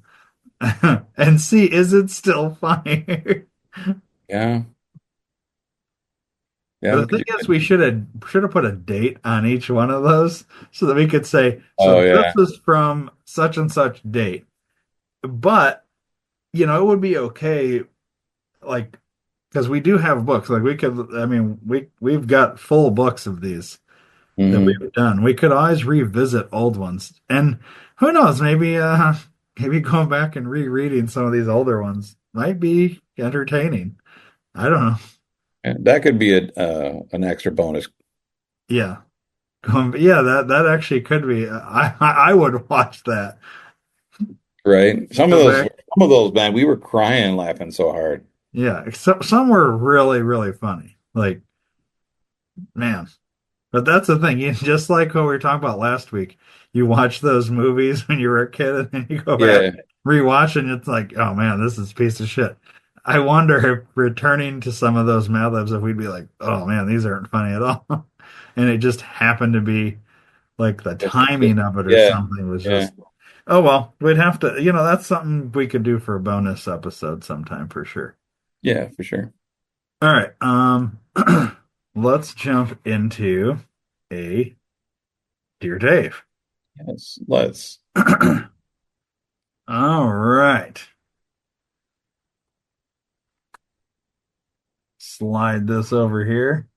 and see is it still funny. yeah. Yeah, But we the could thing do is, we it. should have put a date on each one of those so that we could say, so Oh this yeah. is from such and such date. But it would be okay, like because we do have books. Like we could, I mean, we've got full books of these that Hmm. we've done. We could always revisit old ones, and who knows, maybe going back and rereading some of these older ones might be entertaining. I don't know. Yeah, that could be an extra bonus, Yeah. Yeah, that actually could be. I would watch that. right? Go back. Some of those, man, we were crying laughing so hard. Yeah, except some were really, really funny. Like, man. But that's the thing. You just like what we were talking about last week. You watch those movies when you were a kid, and then you go back, Yeah. rewatch, and it's like, oh man, this is a piece of shit. I wonder if returning to some of those Mad Libs, if we'd be like, oh man, these aren't funny at all. And it just happened to be like the timing of it or Yeah. something was Yeah. just, oh well, we'd have to, that's something we could do for a bonus episode sometime for sure. Yeah, for sure. All right. Let's jump into a Dear Dave. Yes. Let's. All right. Slide this over here.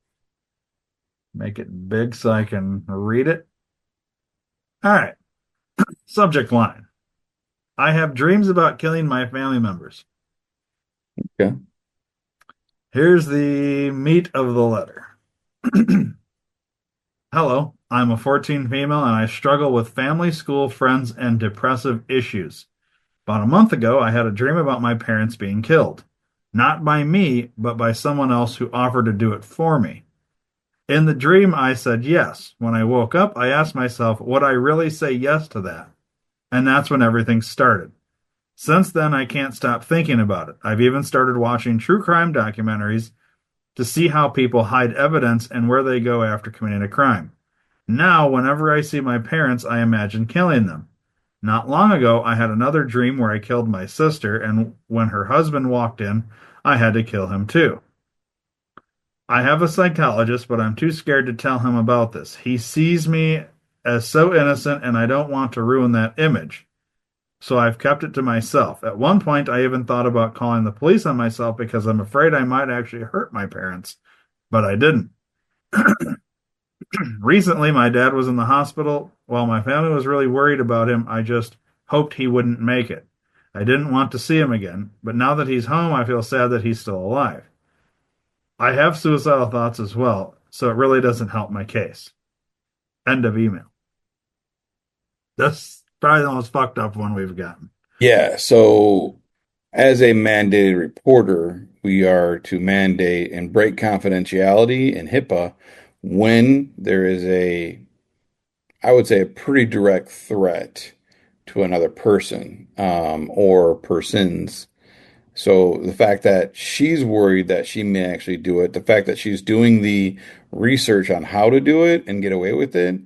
Make it big so I can read it. All right. Subject line. I have dreams about killing my family members. Yeah. Here's the meat of the letter. Hello, I'm a 14 female and I struggle with family, school, friends, and depressive issues. About a month ago, I had a dream about my parents being killed. Not by me, but by someone else who offered to do it for me. In the dream, I said yes. When I woke up, I asked myself, would I really say yes to that? And that's when everything started. Since then, I can't stop thinking about it. I've even started watching true crime documentaries to see how people hide evidence and where they go after committing a crime. Now, whenever I see my parents, I imagine killing them. Not long ago, I had another dream where I killed my sister, and when her husband walked in, I had to kill him too. I have a psychologist, but I'm too scared to tell him about this. He sees me as so innocent, and I don't want to ruin that image. So I've kept it to myself. At one point, I even thought about calling the police on myself because I'm afraid I might actually hurt my parents, but I didn't. Recently, my dad was in the hospital. While my family was really worried about him, I just hoped he wouldn't make it. I didn't want to see him again, but now that he's home, I feel sad that he's still alive. I have suicidal thoughts as well, so it really doesn't help my case. End of email. That's probably the most fucked up one we've gotten. Yeah. So, as a mandated reporter, we are to mandate and break confidentiality and HIPAA when there is I would say, a pretty direct threat to another person, or persons. So the fact that she's worried that she may actually do it, the fact that she's doing the research on how to do it and get away with it,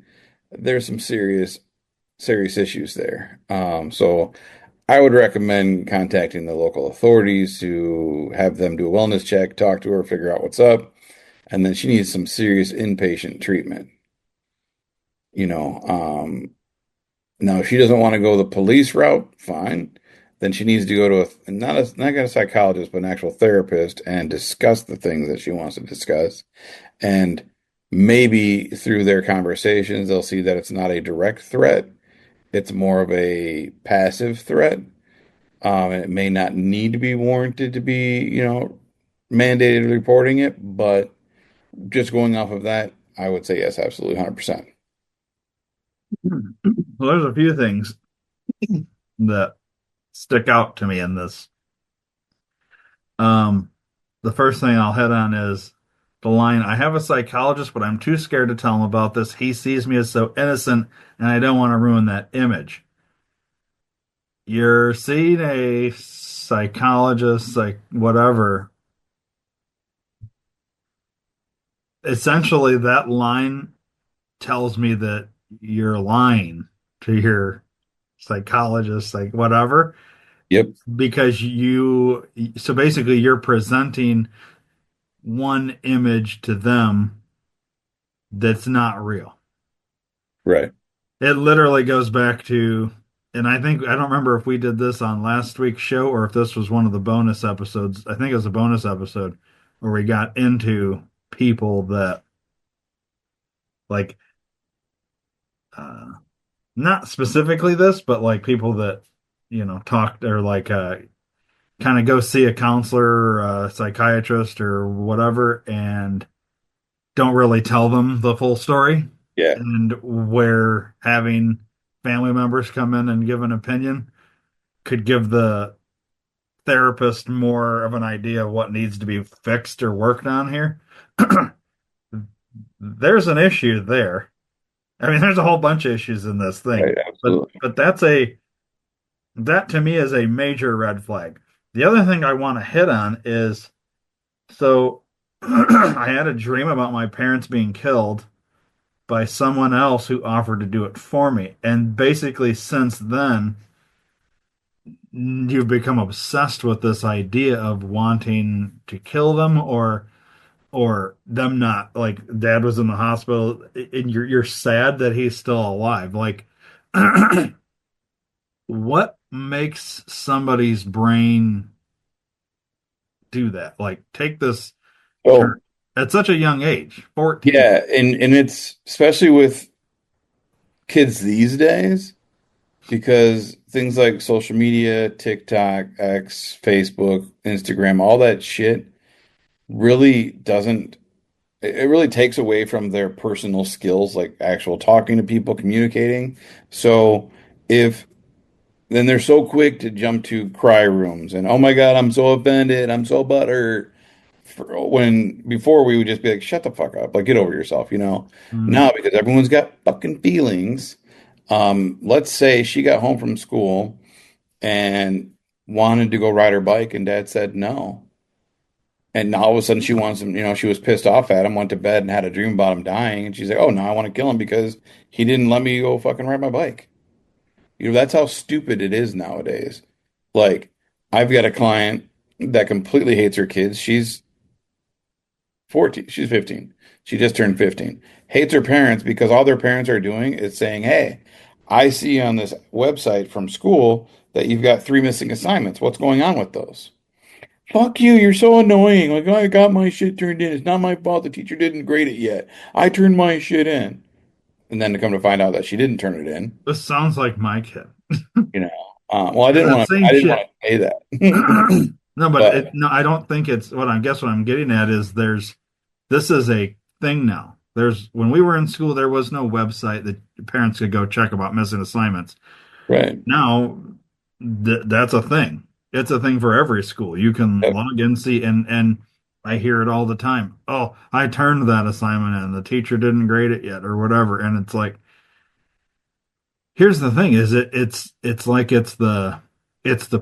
there's some serious issues there. So I would recommend contacting the local authorities to have them do a wellness check, talk to her, figure out what's up, and then she needs some serious inpatient treatment. You know, now if she doesn't want to go the police route, fine. Then she needs to go to not a psychologist, but an actual therapist and discuss the things that she wants to discuss. And maybe through their conversations, they'll see that it's not a direct threat. It's more of a passive threat. And it may not need to be warranted to be, mandated reporting it, but just going off of that, I would say yes, absolutely 100%. Well, there's a few things that stick out to me in this. Um, the first thing I'll hit on is the line, I have a psychologist, but I'm too scared to tell him about this. He sees me as so innocent, and I don't want to ruin that image. You're seeing a psychologist, like whatever. Essentially, that line tells me that you're lying to your psychologist, like whatever, Yep. because so basically you're presenting one image to them that's not real. Right. It literally goes back to, and I don't remember if we did this on last week's show or if this was one of the bonus episodes. I think it was a bonus episode where we got into people that like, uh, not specifically this, but like people that, talked or like, kind of go see a counselor or a psychiatrist or whatever and don't really tell them the full story. Yeah. And where having family members come in and give an opinion could give the therapist more of an idea of what needs to be fixed or worked on here. There's an issue there. I mean, there's a whole bunch of issues in this thing, Right. but Absolutely. that to me is a major red flag. The other thing I want to hit on is so I had a dream about my parents being killed by someone else who offered to do it for me. And basically, since then, you've become obsessed with this idea of wanting to kill them or them not like dad was in the hospital and you're sad that he's still alive. Like what makes somebody's brain do that? Like take this turn So at such a young age, 14. yeah, and it's especially with kids these days because things like social media, TikTok, X, Facebook, Instagram, all that shit really doesn't it really takes away from their personal skills like actual talking to people, communicating. So if then they're so quick to jump to cry rooms and oh my God, I'm so offended, I'm so butthurt. When before we would just be like, shut the fuck up, like get over yourself, you know. Mm. Now because everyone's got fucking feelings. Let's say she got home from school and wanted to go ride her bike, and dad said no. And now all of a sudden she wants him, she was pissed off at him, went to bed and had a dream about him dying. And she's like, oh, now I want to kill him because he didn't let me go fucking ride my bike. That's how stupid it is nowadays. Like, I've got a client that completely hates her kids. She's 14, she's 15. She just turned 15. Hates her parents because all their parents are doing is saying, hey, I see on this website from school that you've got 3 missing assignments. What's going on with those? Fuck you, you're so annoying. Like, I got my shit turned in. It's not my fault the teacher didn't grade it yet. I turned my shit in. And then to come to find out that she didn't turn it in, This sounds like my kid. you know. Well, That I same didn't want shit. to say that. No, but But no, I don't think it's what I'm getting at is this is a thing now. When we were in school, there was no website that parents could go check about missing assignments. right. Now, that's a thing. It's a thing for every school. You can Yep. log in, see, and I hear it all the time. Oh, I turned that assignment in. The teacher didn't grade it yet, or whatever. And it's like, here's the thing: is it's like it's the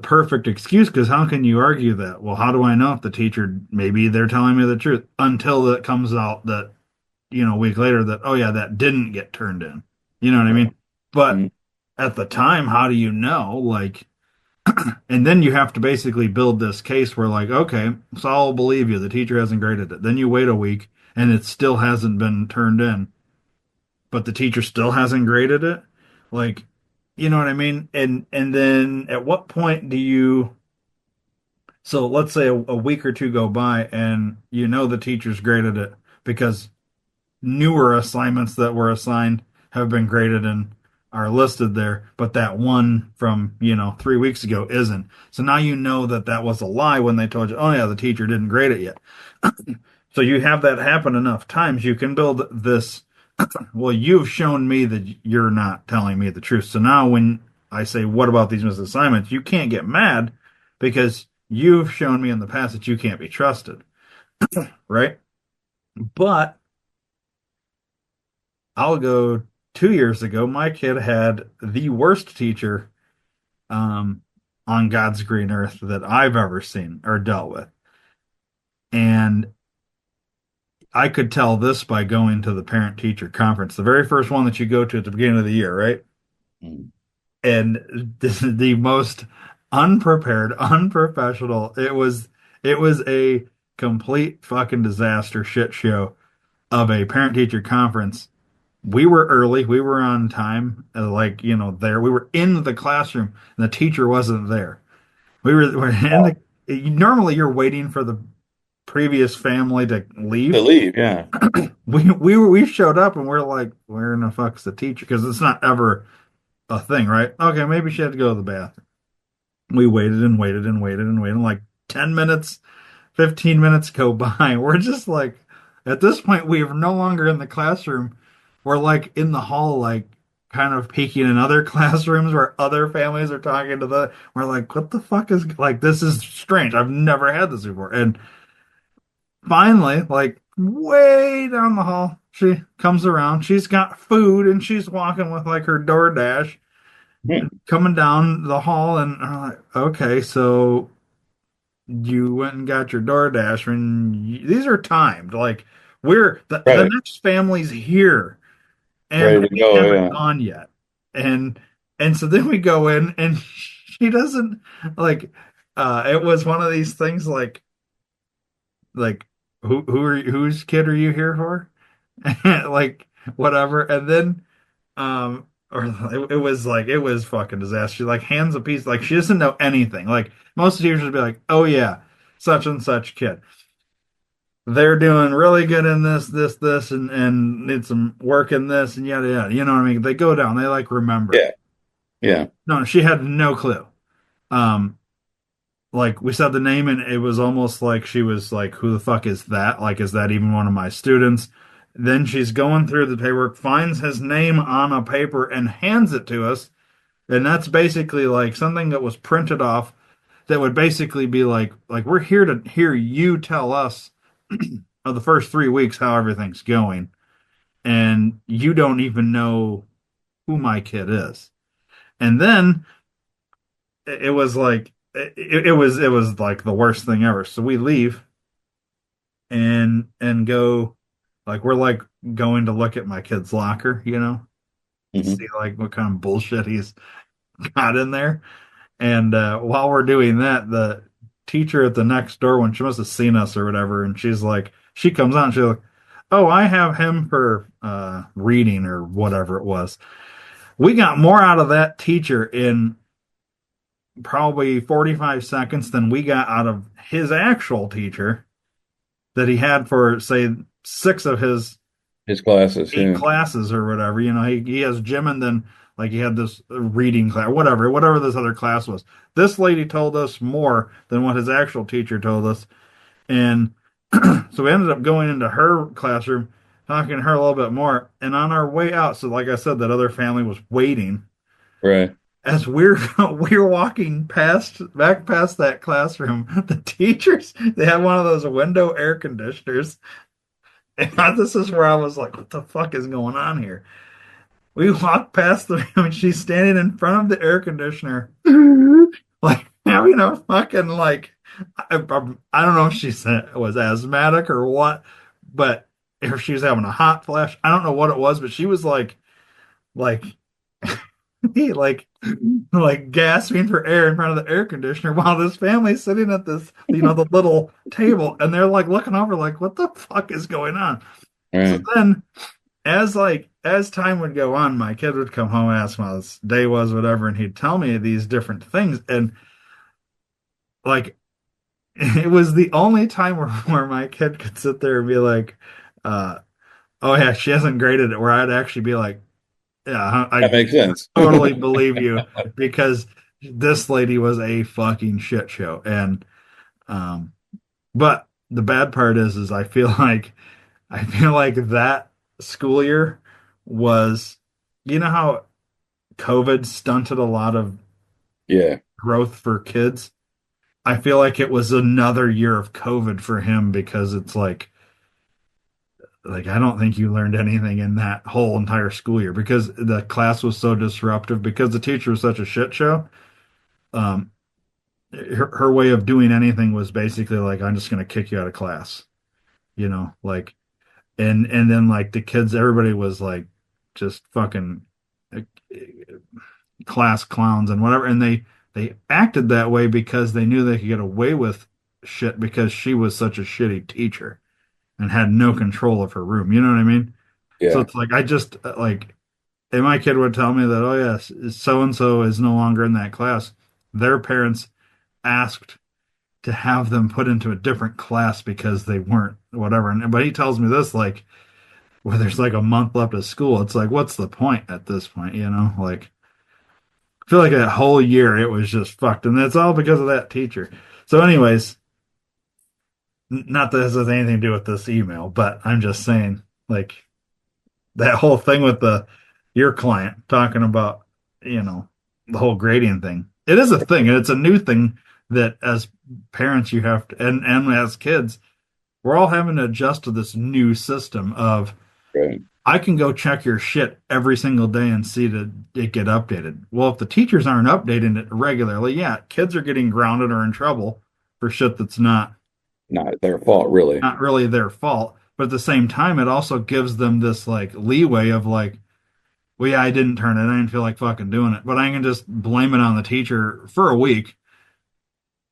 perfect excuse because how can you argue that? Well, how do I know if the teacher maybe they're telling me the truth until it comes out that a week later that oh yeah that didn't get turned in. You know what I mean? But Mhm. at the time, how do you know? Like And then you have to basically build this case where, like, okay, so I'll believe you. The teacher hasn't graded it. Then you wait a week and it still hasn't been turned in, but the teacher still hasn't graded it. Like, you know what I mean? And then at what point do you, so let's say a week or two go by and you know the teacher's graded it because newer assignments that were assigned have been graded and are listed there, but that one from, 3 weeks ago isn't. So now you know that that was a lie when they told you, oh yeah, the teacher didn't grade it yet. So you have that happen enough times, you can build this. Well, you've shown me that you're not telling me the truth. So now when I say, what about these missed assignments? You can't get mad because you've shown me in the past that you can't be trusted, right? But I'll go 2 years ago. My kid had the worst teacher um, on God's green earth that I've ever seen or dealt with. And I could tell this by going to the parent teacher conference, the very first one that you go to at the beginning of the year, right? Mm. And this is the most unprepared, unprofessional. It was a complete fucking disaster shit show of a parent teacher conference. We were early, we were on time, like, there. We were in the classroom and the teacher wasn't there. We were in Wow. the normally you're waiting for the previous family to To leave. leave, yeah. We showed up and we're like, where in the fuck's the teacher? Because it's not ever a thing, right? Okay, maybe she had to go to the bathroom. We waited and waited and waited and waited. Like 10 minutes, 15 minutes go by. We're just like, at this point, we are no longer in the classroom. We're like in the hall, like kind of peeking in other classrooms where other families are talking to the. We're like, what the fuck is, like, this is strange. I've never had this before. And finally, like way down the hall, she comes around. She's got food and she's walking with like her DoorDash Hmm. coming down the hall. And I'm like, okay, so you went and got your DoorDash and these are timed. Like we're the Right. next family's here and Ready to we go, haven't yeah. gone yet. And so then we go in and she doesn't like it was one of these things like whose kid are you here for? Like whatever. And then or it was fucking disaster. She like hands a piece, like she doesn't know anything. Like most teachers would be like, oh yeah, such and such kid. They're doing really good in this, and need some work in this, and yada yada. You know what I mean? They go down, they like remember. Yeah. Yeah. No, she had no clue. Um, like we said the name, and it was almost like she was like, who the fuck is that? Like, is that even one of my students? Then she's going through the paperwork, finds his name on a paper, and hands it to us. And that's basically like something that was printed off that would basically be like we're here to hear you tell us of the first 3 weeks how everything's going, and you don't even know who my kid is. And then it was like it was like the worst thing ever. So we leave and go, like we're like going to look at my kid's locker, Hmm. see like what kind of bullshit he's got in there. And while we're doing that, the teacher at the next door, when she must have seen us or whatever, and she's like, she comes out and she's like, oh, I have him for reading or whatever it was. We got more out of that teacher in probably 45 seconds than we got out of his actual teacher that he had for, say, six of his His classes, eight yeah. classes or whatever. He has gym and then like he had this reading class, whatever this other class was. This lady told us more than what his actual teacher told us. And so we ended up going into her classroom, talking to her a little bit more. And on our way out, so like I said, that other family was waiting. Right. As we're walking back past that classroom, the teachers, they had one of those window air conditioners. And this is where I was like, what the fuck is going on here? We walked past the room, she's standing in front of the air conditioner, like having a fucking like I don't know if she said was asthmatic or what, but if she was having a hot flash, I don't know what it was, but she was like he like gasping for air in front of the air conditioner while this family's sitting at this, the little table, and they're like looking over like, what the fuck is going on? So Right. then as time would go on, my kid would come home and ask me how his day was, whatever, and he'd tell me these different things. And like it was the only time where my kid could sit there and be like, uh, oh yeah, she hasn't graded it, where I'd actually be like, yeah, That I makes sense. totally believe you because this lady was a fucking shit show. And um but the bad part is I feel like that school year was, how COVID stunted a lot of Yeah. growth for kids. I feel like it was another year of COVID for him because it's like I don't think you learned anything in that whole entire school year because the class was so disruptive because the teacher was such a shit show. Um, her way of doing anything was basically like, I'm just going to kick you out of class, like, and then like the kids, everybody was like just fucking uh, class clowns and whatever, and they acted that way because they knew they could get away with shit because she was such a shitty teacher and had no control of her room. You know what I mean? So Yeah. it's like I just like, and my kid would tell me that, oh yes, so and so is no longer in that class. Their parents asked to have them put into a different class because they weren't whatever. And but he tells me this like where there's like a month left of school. It's like, what's the point at this point? Like I feel like that whole year it was just fucked, and it's all because of that teacher. So, anyways, not that this has anything to do with this email, but I'm just saying, like that whole thing with the your client talking about, you know, the whole grading thing. It is a thing, and it's a new thing that as parents you have to, and as kids, we're all having to adjust to this new system of Right. I can go check your shit every single day and see that it get updated. Well, if the teachers aren't updating it regularly, yeah, kids are getting grounded or in trouble for shit that's Not their fault, really. not really their fault. But at the same time, it also gives them this like leeway of like, well, yeah, I didn't turn it. I didn't feel like fucking doing it, but I can just blame it on the teacher for a week,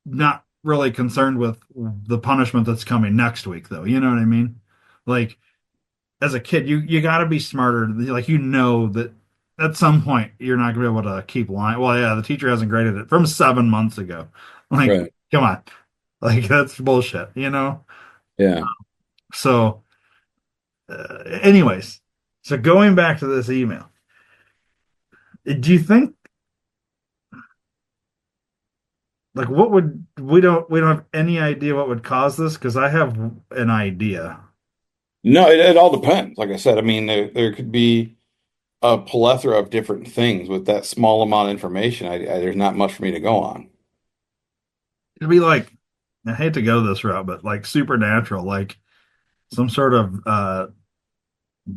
not really concerned with the punishment that's coming next week, though. You know what I mean? Like as a kid, you got to be smarter. Like that at some point you're not gonna be able to keep lying. Well, yeah, the teacher hasn't graded it from 7 months ago. Like, Right. come on, like that's bullshit. Yeah. So, anyways, so going back to this email, do you think like what would we don't have any idea what would cause this? Because I have an idea. No, it all depends. Like I said, I mean, there could be a plethora of different things with that small amount of information. There's not much for me to go on. It'd be like I hate to go this route, but like supernatural, like some sort of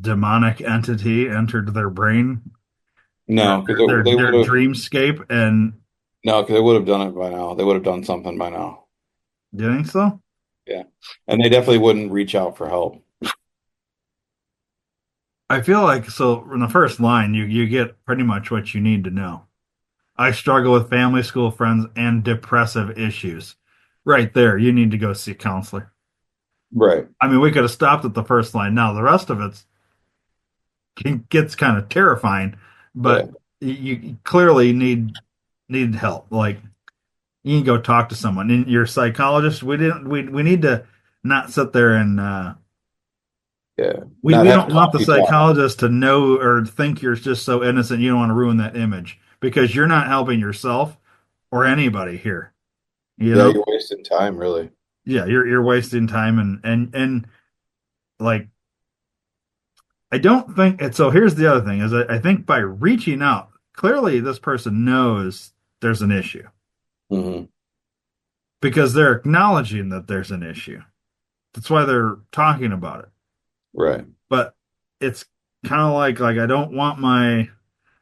demonic entity entered their brain or No, because they their would have dreamscape. And no, because they would have done it by now. They would have done something by now. do you think so? Yeah, and they definitely wouldn't reach out for help. I feel like so in the first line you get pretty much what you need to know. I struggle with family, school, friends, and depressive issues. Right there, you need to go see a counselor. Right. I mean, we could have stopped at the first line. Now the rest of gets kind of terrifying, Yeah. but you clearly need help. Like you can go talk to someone. And your psychologist, we need to not sit there and Yeah. we Not we have to don't want talk the people out. psychologist to know or think you're just so innocent you don't want to ruin that image because you're not helping yourself or anybody here. You Yeah, know? you're wasting time, really. Yeah, you're wasting time and like I don't think and so here's the other thing is I think by reaching out, clearly this person knows there's an issue Hmm. because they're acknowledging that there's an issue. That's why they're talking about it. Right. But it's kind of like I don't want my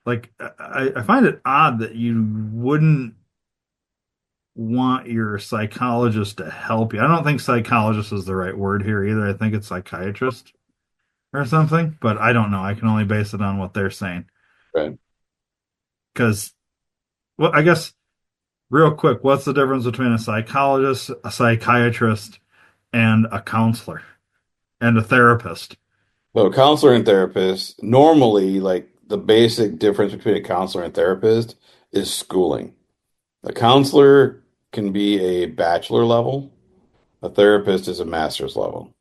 like I find it odd that you wouldn't want your psychologist to help you. I don't think psychologist is the right word here either. I think it's psychiatrist or something, but I don't know. I can only base it on what they're saying. Right. Because, well, I guess real quick, what's the difference between a psychologist, a psychiatrist, and a counselor and a therapist? So a counselor and therapist, normally, like the basic difference between a counselor and therapist is schooling. A counselor can be a bachelor level, a therapist is a master's level.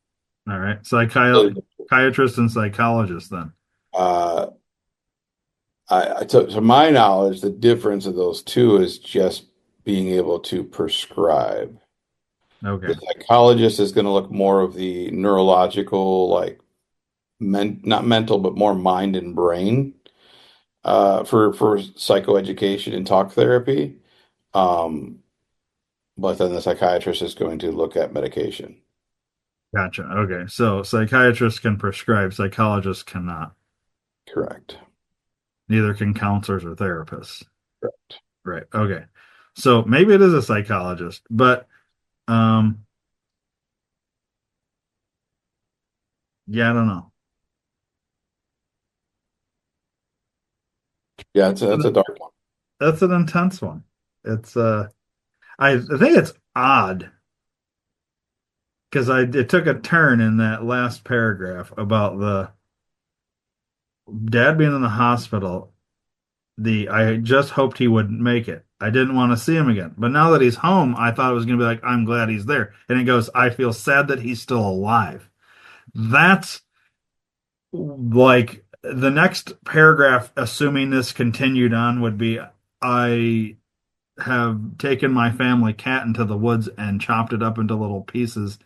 All right. Psychiatrist and psychologist then. Uh, to my knowledge, the difference of those two is just being able to prescribe. Okay. The psychologist is going to look more of the neurological, like not mental, but more mind and brain for psychoeducation and talk therapy. Um, but then the psychiatrist is going to look at medication. Gotcha. Okay. So psychiatrists can prescribe, psychologists cannot. Correct. Neither can counselors or therapists. Right. Okay. So maybe it is a psychologist, but um yeah, I don't know. Yeah, that's a dark one. That's an intense one. It's I think it's odd because I it took a turn in that last paragraph about the dad being in the hospital. The I just hoped he would make it. I didn't want to see him again. But now that he's home, I thought it was going to be like, I'm glad he's there. And it goes, I feel sad that he's still alive. That's like the next paragraph, assuming this continued on, would be I have taken my family cat into the woods and chopped it up into little pieces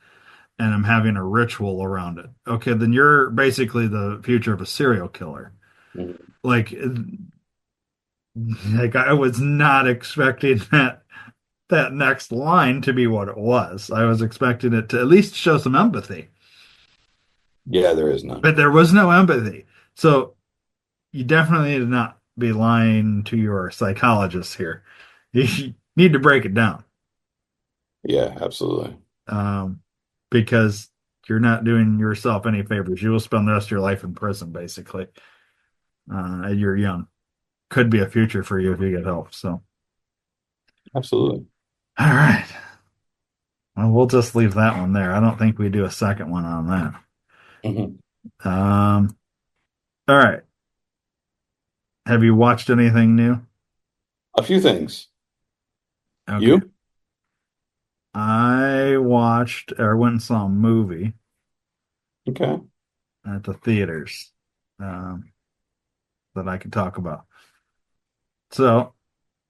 and I'm having a ritual around it. Okay, then you're basically the future of a serial killer. Mhm. Like, like I was not expecting that next line to be what it was. I was expecting it to at least show some empathy, Yeah, there is none. but there was no empathy. So you definitely need to not be lying to your psychologist here. You need to break it down, Yeah, absolutely. um, because you're not doing yourself any favors. You will spend the rest of your life in prison, basically. You're young. Could be a future for you if you get help. So, Absolutely. all right. Well, we'll just leave that one there. I don't think we do a second one on that. Mhm. All right. Have you watched anything new? A few things. Okay. You? I watched or went and saw a movie Okay. at the theaters um, that I could talk about. So,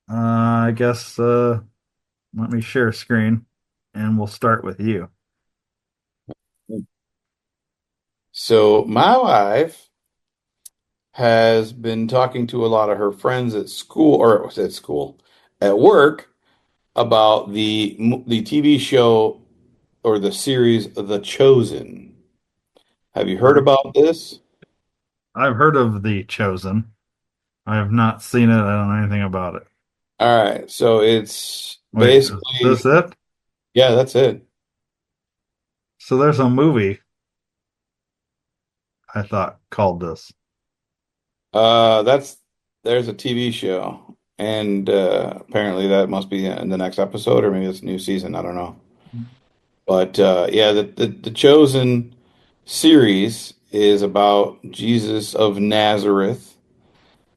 I guess let me share screen and we'll start with you. So my wife has been talking to a lot of her friends at school, or at school, at work, about the TV show or the series The Chosen. Have you heard about this? I've heard of The Chosen. I have not seen it. I don't know anything about it. All right, so it's Wait, is this basically, it? yeah, that's it. So there's a movie I thought called this. That's there's a TV show, and apparently that must be in the next episode, or maybe it's a new season. I don't know. But yeah, the Chosen series is about Jesus of Nazareth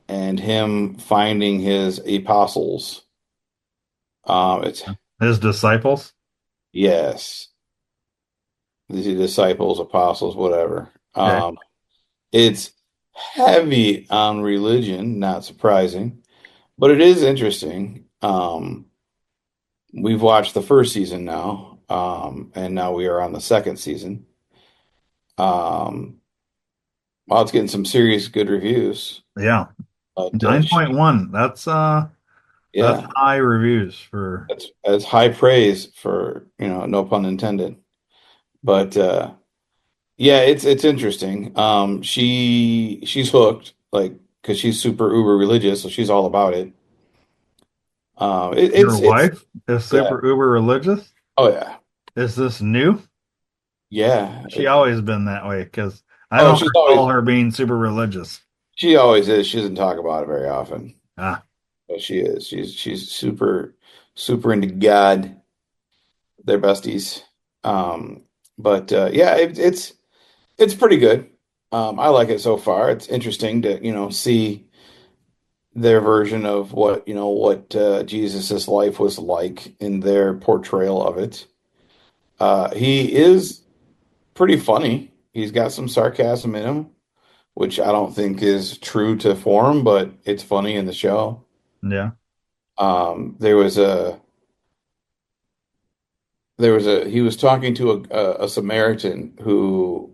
and him finding his apostles. It's His disciples. yes, the disciples, apostles, whatever. Okay. It's heavy on religion, not surprising, but it is interesting. We've watched the first season now, and now we are on the second season. Um, well, it's getting some serious good reviews, Yeah. but 9.1. That's yeah, high reviews for that's high praise for, no pun intended. But yeah, it's interesting. She's hooked, like, because she's super uber religious, so she's all about it. your It's wife is yeah. super uber religious. Oh yeah. Is this new? Yeah. She always been that way because I Oh, don't recall her being super religious. she always is. She doesn't talk about it very often. Ah. Oh, she is. She's super into God. They're besties. Um, but yeah, it's pretty good. I like it so far. It's interesting to, see their version of what Jesus's life was like in their portrayal of it. He is pretty funny. He's got some sarcasm in him, which I don't think is true to form, but it's funny in the show. Yeah. There was a he was talking to a Samaritan who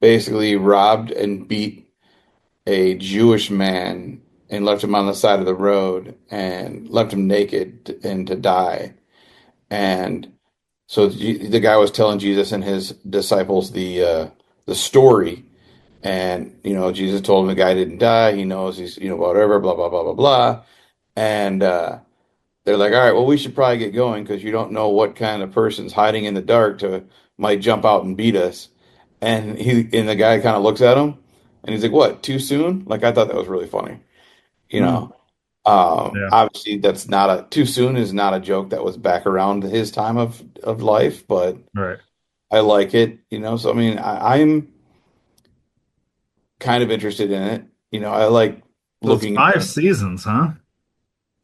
basically robbed and beat a Jewish man and left him on the side of the road and left him naked and to die. And so the guy was telling Jesus and his disciples the story, and Jesus told him the guy didn't die. He knows he's whatever, blah blah blah blah blah. And they're like, all right, well, we should probably get going because you don't know what kind of person's hiding in the dark to might jump out and beat us. And the guy kind of looks at him and he's like, what, too soon? Like, I thought that was really funny. You Mm, know, yeah. obviously that's not a too soon is not a joke that was back around his time of life, but Right. I like it, so I mean, I'm kind of interested in it. I like So it's looking five into, seasons, huh?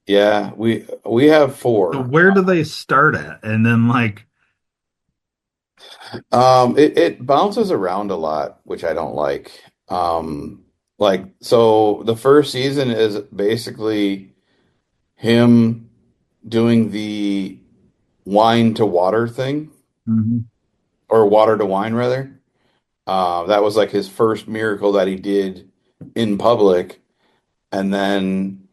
yeah, we have So four. where do they start at? And then like, It bounces around a lot, which I don't like. So the first season is basically him doing the wine to water thing, Mhm. or water to wine rather. That was like his first miracle that he did in public, and then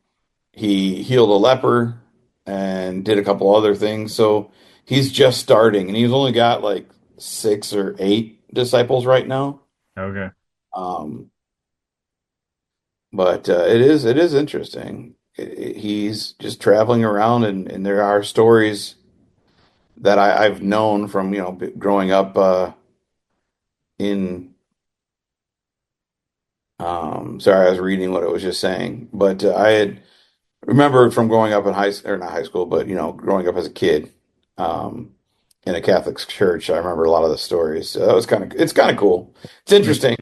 he healed a leper and did a couple other things. So he's just starting, and he's only got like 6 or 8 disciples right now. Okay. Um, but it is interesting. He's just traveling around, and there are stories that I've known from growing up in. Sorry, I was reading what it was just saying, but I had remembered from growing up in or not high school, but growing up as a kid um, in a Catholic church. I remember a lot of the stories. So that was it's kind of cool. It's Yeah. interesting,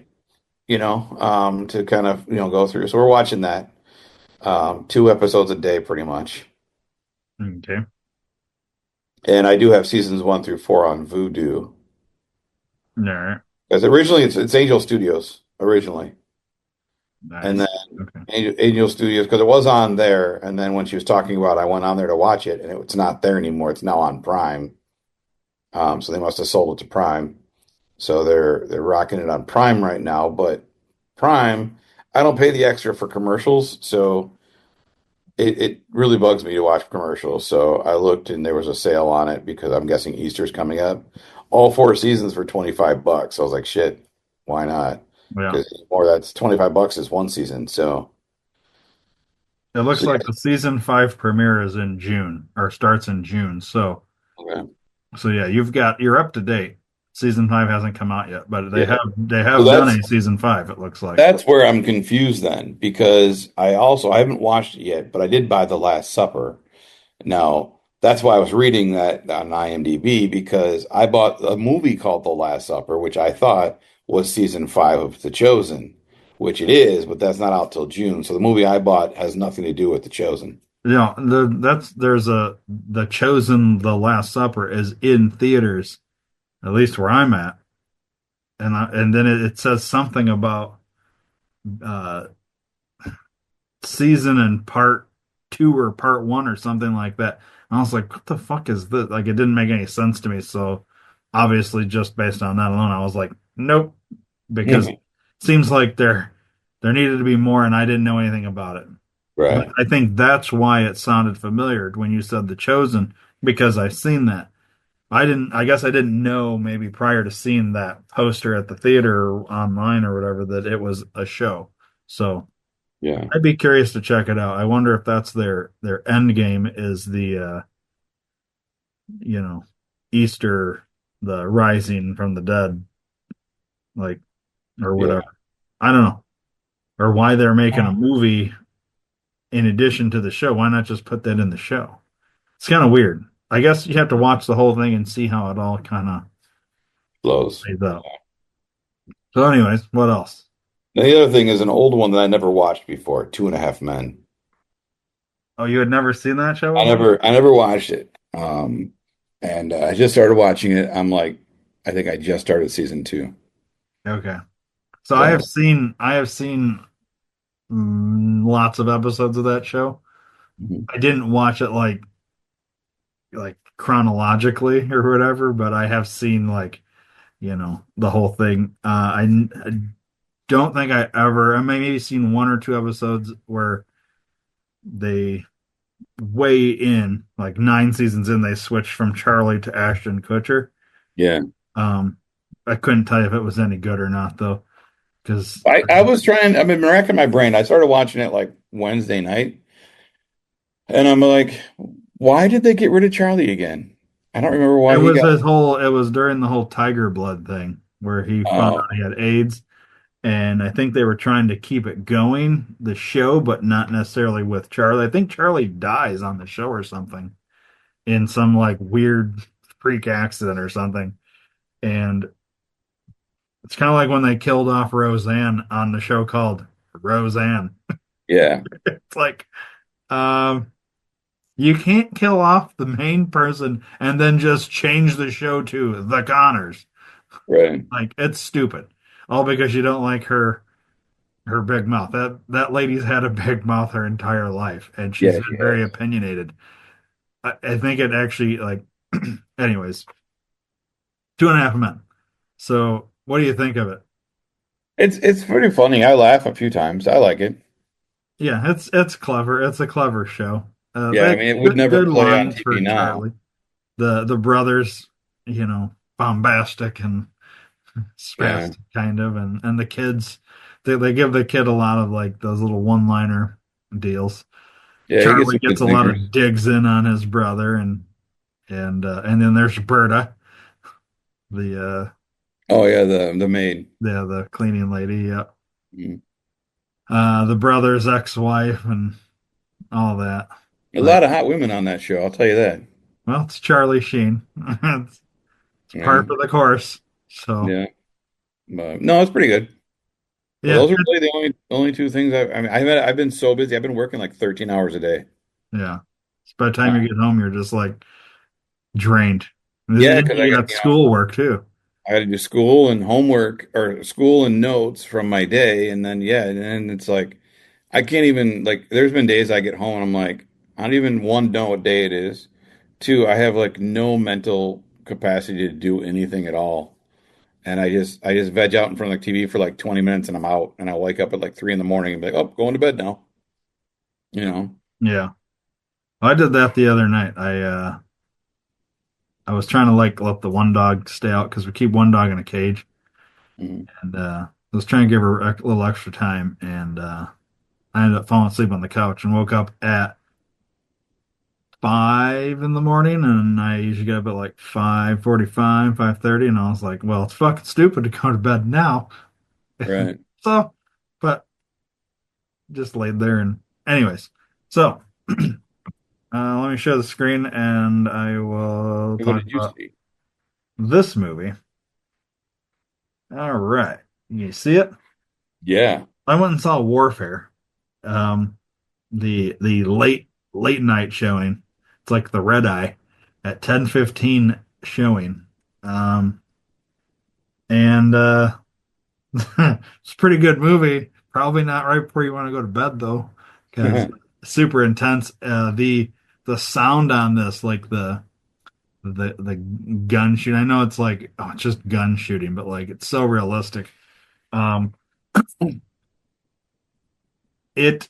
to kind of go through. So we're watching that 2 episodes a day, pretty much. Okay. And I do have seasons 1 through 4 on Vudu, All right. because originally it's Angel Studios originally, and then Nice. Okay. Angel Studios, because it was on there, and then when she was talking about it, I went on there to watch it, and it's not there anymore. It's now on Prime. So they must have sold it to Prime. So they're rocking it on Prime right now. But Prime, I don't pay the extra for commercials, so it really bugs me to watch commercials. So I looked and there was a sale on it because I'm guessing Easter's coming up. All 4 seasons for $25. I was like, shit, why not? Yeah. Because more that's $25 is one season. It looks So like the season five premiere is in June or starts in June. yeah. So yeah, you're up to date. Season five hasn't come out yet, but they Yeah. So have done that's a season five, it looks like. That's where I'm confused then, because I haven't watched it yet, but I did buy The Last Supper. Now, that's why I was reading that on IMDb, because I bought a movie called The Last Supper, which I thought was season 5 of The Chosen, which it is, but that's not out till June. So the movie I bought has nothing to do with The Chosen. There's a The Chosen, The Last Supper is in theaters, at least where I'm at. And then it says something about uh season and part two or part one or something like that. And I was like, what the fuck is this? Like, it didn't make any sense to me. So obviously, just based on that alone, I was like, nope, because it Mhm. seems like there needed to be more, and I didn't know anything about it. But Right. I think that's why it sounded familiar when you said The Chosen, because I've seen that. I guess I didn't know maybe prior to seeing that poster at the theater or online or whatever that it was a show. So Yeah. I'd be curious to check it out. I wonder if that's their end game is you know, Easter, the rising from the dead, like or Yeah. whatever. I don't know. Or why they're making a movie. in addition to the show. Why not just put that in the show? It's kind of weird. I guess you have to watch the whole thing and see how it all kind of Blows. plays out. So, anyways, what else? Now, the other thing is an old one that I never watched before, Two and a Half Men. Oh, you had never seen that show before? I never watched it. And I just started watching it. I'm like, I think I just started season two. Okay. So So, I have seen lots of episodes of that show. mhm. I didn't watch it like chronologically or whatever, but I have seen like, the whole thing. I don't think I maybe seen one or two episodes where they way in, like 9 seasons in, they switched from Charlie to Ashton Kutcher. Yeah. Um, I couldn't tell you if it was any good or not though, because I was trying, I've been racking my brain. I started watching it like Wednesday night, and I'm like, why did they get rid of Charlie again? I don't remember why he got. it was during the whole Tiger Blood thing where he found out Oh, he had AIDS. And I think they were trying to keep it going, the show, but not necessarily with Charlie. I think Charlie dies on the show or something in some like weird freak accident or something. And it's kind of like when they killed off Roseanne on the show called Roseanne. yeah, It's like, um, you can't kill off the main person and then just change the show to The Connors. right. Like, it's stupid. All because you don't like her big mouth. That lady's had a big mouth her entire life, and she's Yeah, been she very has. opinionated. I think it actually like, anyways, 2.5 men. So, what do you think of it? It's pretty funny. I laugh a few times. I like it. Yeah, it's clever. It's a clever show. Yeah, I That mean, it would good, never good play on lines TV for now. Charlie. The brothers, bombastic and Yeah, spastic kind of, and the kids, they give the kid a lot of like those little one-liner deals. yeah, he gets Charlie some good gets a lot singers. of digs in on his brother, and then there's Berta, the Oh yeah, the maid. the cleaning lady, yeah. Mm. The brother's ex-wife and all that. A But lot of hot women on that show. I'll tell you that. well, it's Charlie Sheen. It's Yeah, par for the course. So yeah. But no, it's pretty good. But yeah, those are really the only two things I mean, I've been so busy. I've been working like 13 hours a day. yeah. So by the time you Uh, get home, you're just like drained. And yeah, then because I you got got schoolwork too. I got to do school and homework or school and notes from my day, and then yeah, and then it's like I can't even like. There's been days I get home and I'm like, I don't even one know what day it is. Two, I have like no mental capacity to do anything at all, and I just veg out in front of the TV for like 20 minutes and I'm out, and I wake up at like 3 in the morning and be like, oh, going to bed now. You know. Yeah, I did that the other night. I was trying to like let the one dog stay out because we keep one dog in a cage, Mhm. and I was trying to give her a little extra time, and I ended up falling asleep on the couch and woke up at 5 in the morning, and I usually get up at like 5:45, 5:30, and I was like, well, it's fucking stupid to go to bed now. Right. So, but just laid there and anyways. So, let me share the screen and I will What talk did you about see? this movie. All right. You see it? Yeah. I went and saw Warfare. Um, the late night showing. It's like the red eye at 10:15 showing. And it's a pretty good movie. Probably not right before you want to go to bed though, because super intense. The sound on this, like the gun shooting. I know it's like, oh, it's just gun shooting, but like it's so realistic. Um, it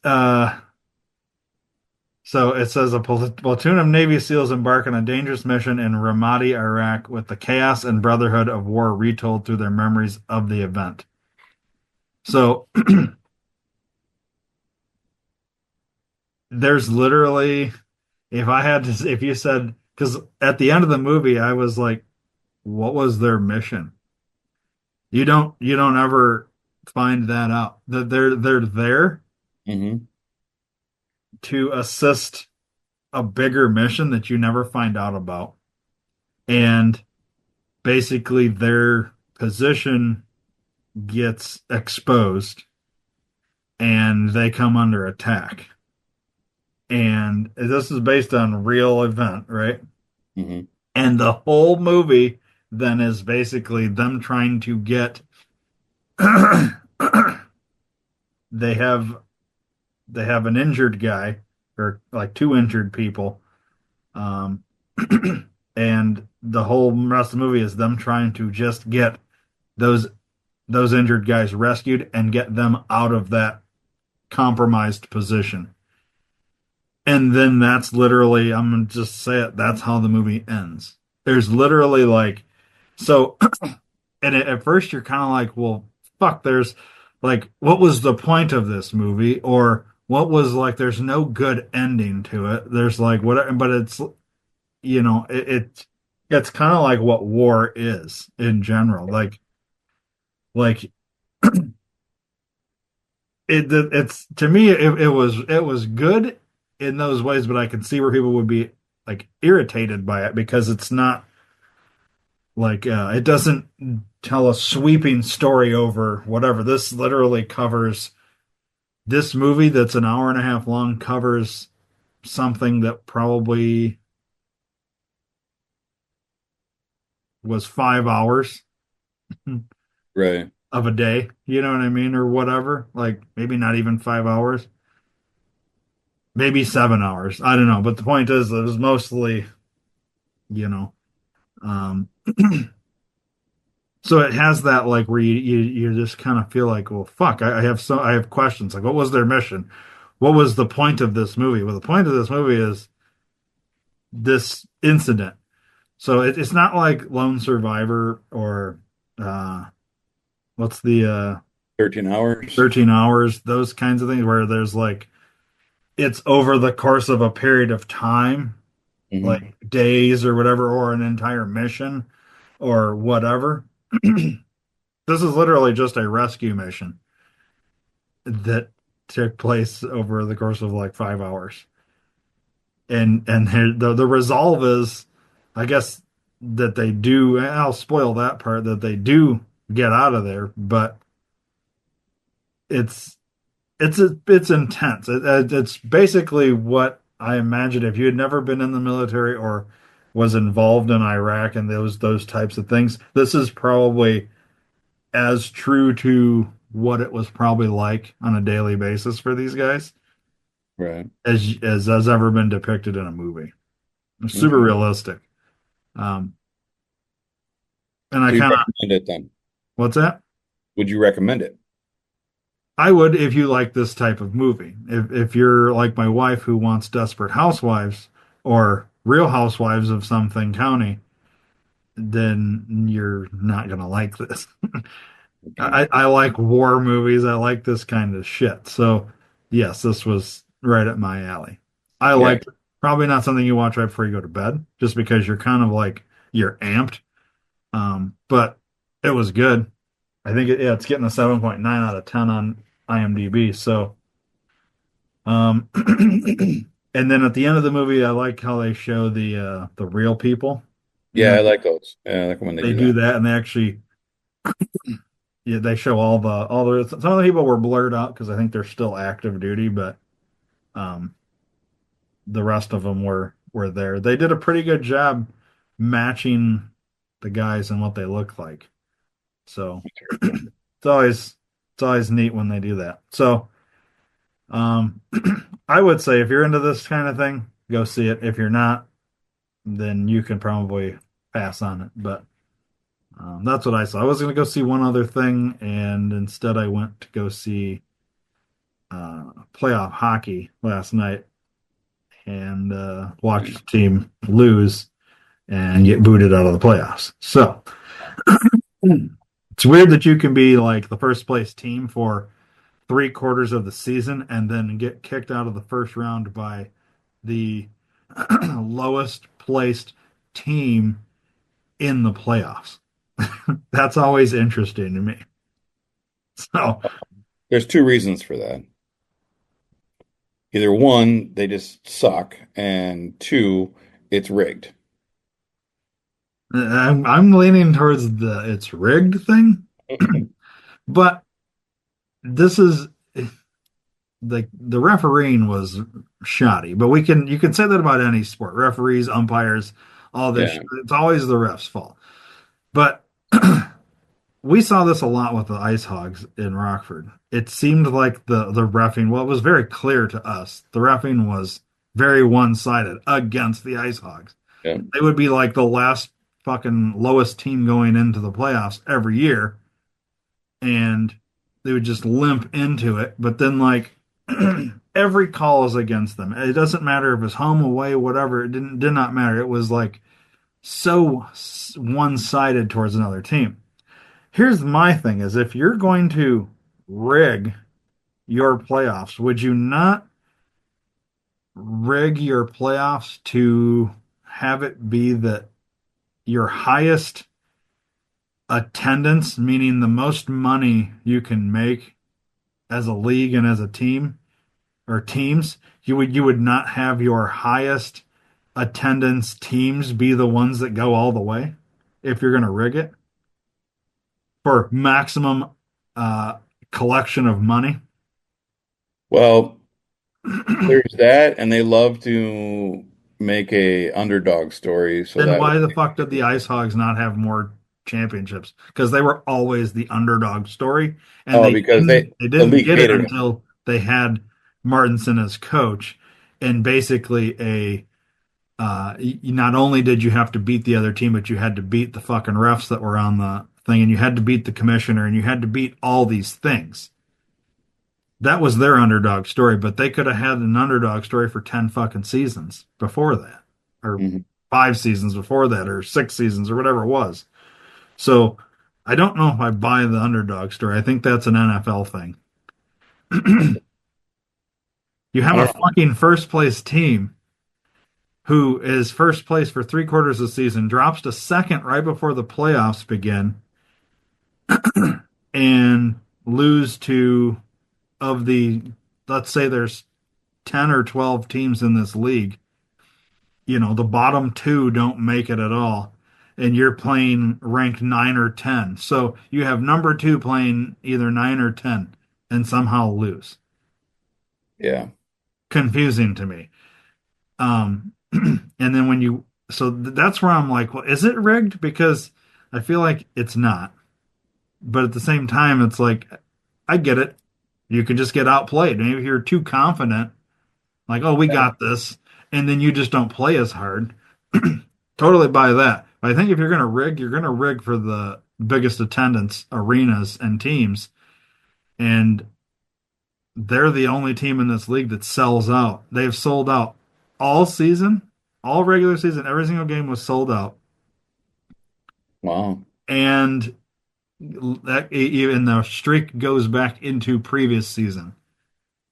So it says a platoon of Navy SEALs embark on a dangerous mission in Ramadi, Iraq, with the chaos and brotherhood of war retold through their memories of the event. So there's literally, if you said, because at the end of the movie, I was like, what was their mission? You don't ever find that out that they're there, hmm to assist a bigger mission that you never find out about. And basically, their position gets exposed and they come under attack. And this is based on real event, right? Hmm. And the whole movie then is basically them trying to get they have they have an injured guy or like two injured people. Um and the whole rest of the movie is them trying to just get those those injured guys rescued and get them out of that compromised position. And then that's literally, I'm gonna just say it, that's how the movie ends. There's literally like, so, and at first you're kind of like, well, fuck, there's like, what was the point of this movie? Or what was like, there's no good ending to it. There's like, whatever, but it's, it's kind of like what war is in general. Like it's to me it was good in those ways, but I can see where people would be like irritated by it because it's not like it doesn't tell a sweeping story over whatever. This literally covers this movie that's an hour and a half long covers something that probably was 5 hours Right. of a day, you know what I mean, or whatever. Like maybe not even 5 hours, maybe 7 hours. I don't know, but the point is, it was mostly, you know, Um, so it has that like where you just kind of feel like, well, fuck, I have questions. Like, what was their mission? What was the point of this movie? Well, the point of this movie is this incident. So it's not like Lone Survivor or uh, what's the 13 hours. 13 hours, those kinds of things where there's like it's over the course of a period of time, Hmm. like days or whatever, or an entire mission or whatever. This is literally just a rescue mission that took place over the course of like 5 hours. And the resolve is, I guess, that they do. And I'll spoil that part that they do get out of there, but it's it's intense. It's basically what I imagine if you had never been in the military or was involved in Iraq and those types of things. This is probably as true to what it was probably like on a daily basis for these guys Right. as has ever been depicted in a movie. It's super Okay. realistic. Um, and I So you kind of recommend it then? what's that? Would you recommend it? I would if you like this type of movie. If you're like my wife who wants Desperate Housewives or Real Housewives of something county, then you're not gonna like this. Okay. I like war movies. I like this kind of shit. So, yes, this was right up my alley. I Yeah. liked probably not something you watch right before you go to bed, just because you're kind of like you're amped. But it was good. I think it's getting a 7.9 out of 10 on IMDb. So, um, and then at the end of the movie, I like how they show the real people. You Yeah, know, I like those. Yeah, I like when they they do do that. that, and they actually yeah, they show all the some of the people were blurred out because I think they're still active duty, but um, the rest of them were there. They did a pretty good job matching the guys and what they look like. So always it's always neat when they do that. So um, I would say if you're into this kind of thing, go see it. If you're not, then you can probably pass on it. But that's what I saw. I was going to go see one other thing, and instead I went to go see playoff hockey last night and watched the team lose and get booted out of the playoffs. So it's weird that you can be like the first place team for 3 quarters of the season and then get kicked out of the first round by the lowest placed team in the playoffs. That's always interesting to me. So, There's two reasons for that. Either one, they just suck, and two, it's rigged. I'm leaning towards the it's rigged thing, but this is like the refereeing was shoddy. But you can say that about any sport. Referees, umpires, all this. Yeah, It's always the ref's fault. But we saw this a lot with the Ice Hogs in Rockford. It seemed like the reffing, well, it was very clear to us. The reffing was very one-sided against the Ice Hogs. yeah. They would be like the last fucking lowest team going into the playoffs every year, and they would just limp into it. But then, like, every call is against them. It doesn't matter if it's home, away, whatever. Did not matter. It was like so one-sided towards another team. Here's my thing: is if you're going to rig your playoffs, would you not rig your playoffs to have it be that your highest attendance, meaning the most money you can make as a league and as a team or teams, you would not have your highest attendance teams be the ones that go all the way if you're going to rig it for maximum uh, collection of money. Well, there's that, and they love to make a underdog story so Then that why the fuck did the Ice Hogs not have more championships? Because they were always the underdog story, and oh, they because didn't they the didn't league get it hated them. until they had Martinson as coach, and basically not only did you have to beat the other team, but you had to beat the fucking refs that were on the thing, and you had to beat the commissioner, and you had to beat all these things. That was their underdog story, but they could have had an underdog story for 10 fucking seasons before that, or Mhm. 5 seasons before that, or 6 seasons, or whatever it was. So I don't know if I buy the underdog story. I think that's an NFL thing. You I have a don't know. fucking first place team who is first place for 3 quarters of the season, drops to second right before the playoffs begin, and lose to, of the, let's say there's 10 or 12 teams in this league, the bottom two don't make it at all. And you're playing ranked 9 or 10. So you have number two playing either 9 or 10 and somehow lose. Yeah. Confusing to me. And then that's where I'm like, well, is it rigged? Because I feel like it's not. But at the same time, it's like, I get it. You can just get outplayed. Maybe if you're too confident, like, oh, we Yeah. got this, and then you just don't play as hard. Totally buy that. But I think if you're gonna rig for the biggest attendance arenas and teams, and they're the only team in this league that sells out. They've sold out all season, all regular season, every single game was sold out, Wow. and that even the streak goes back into previous season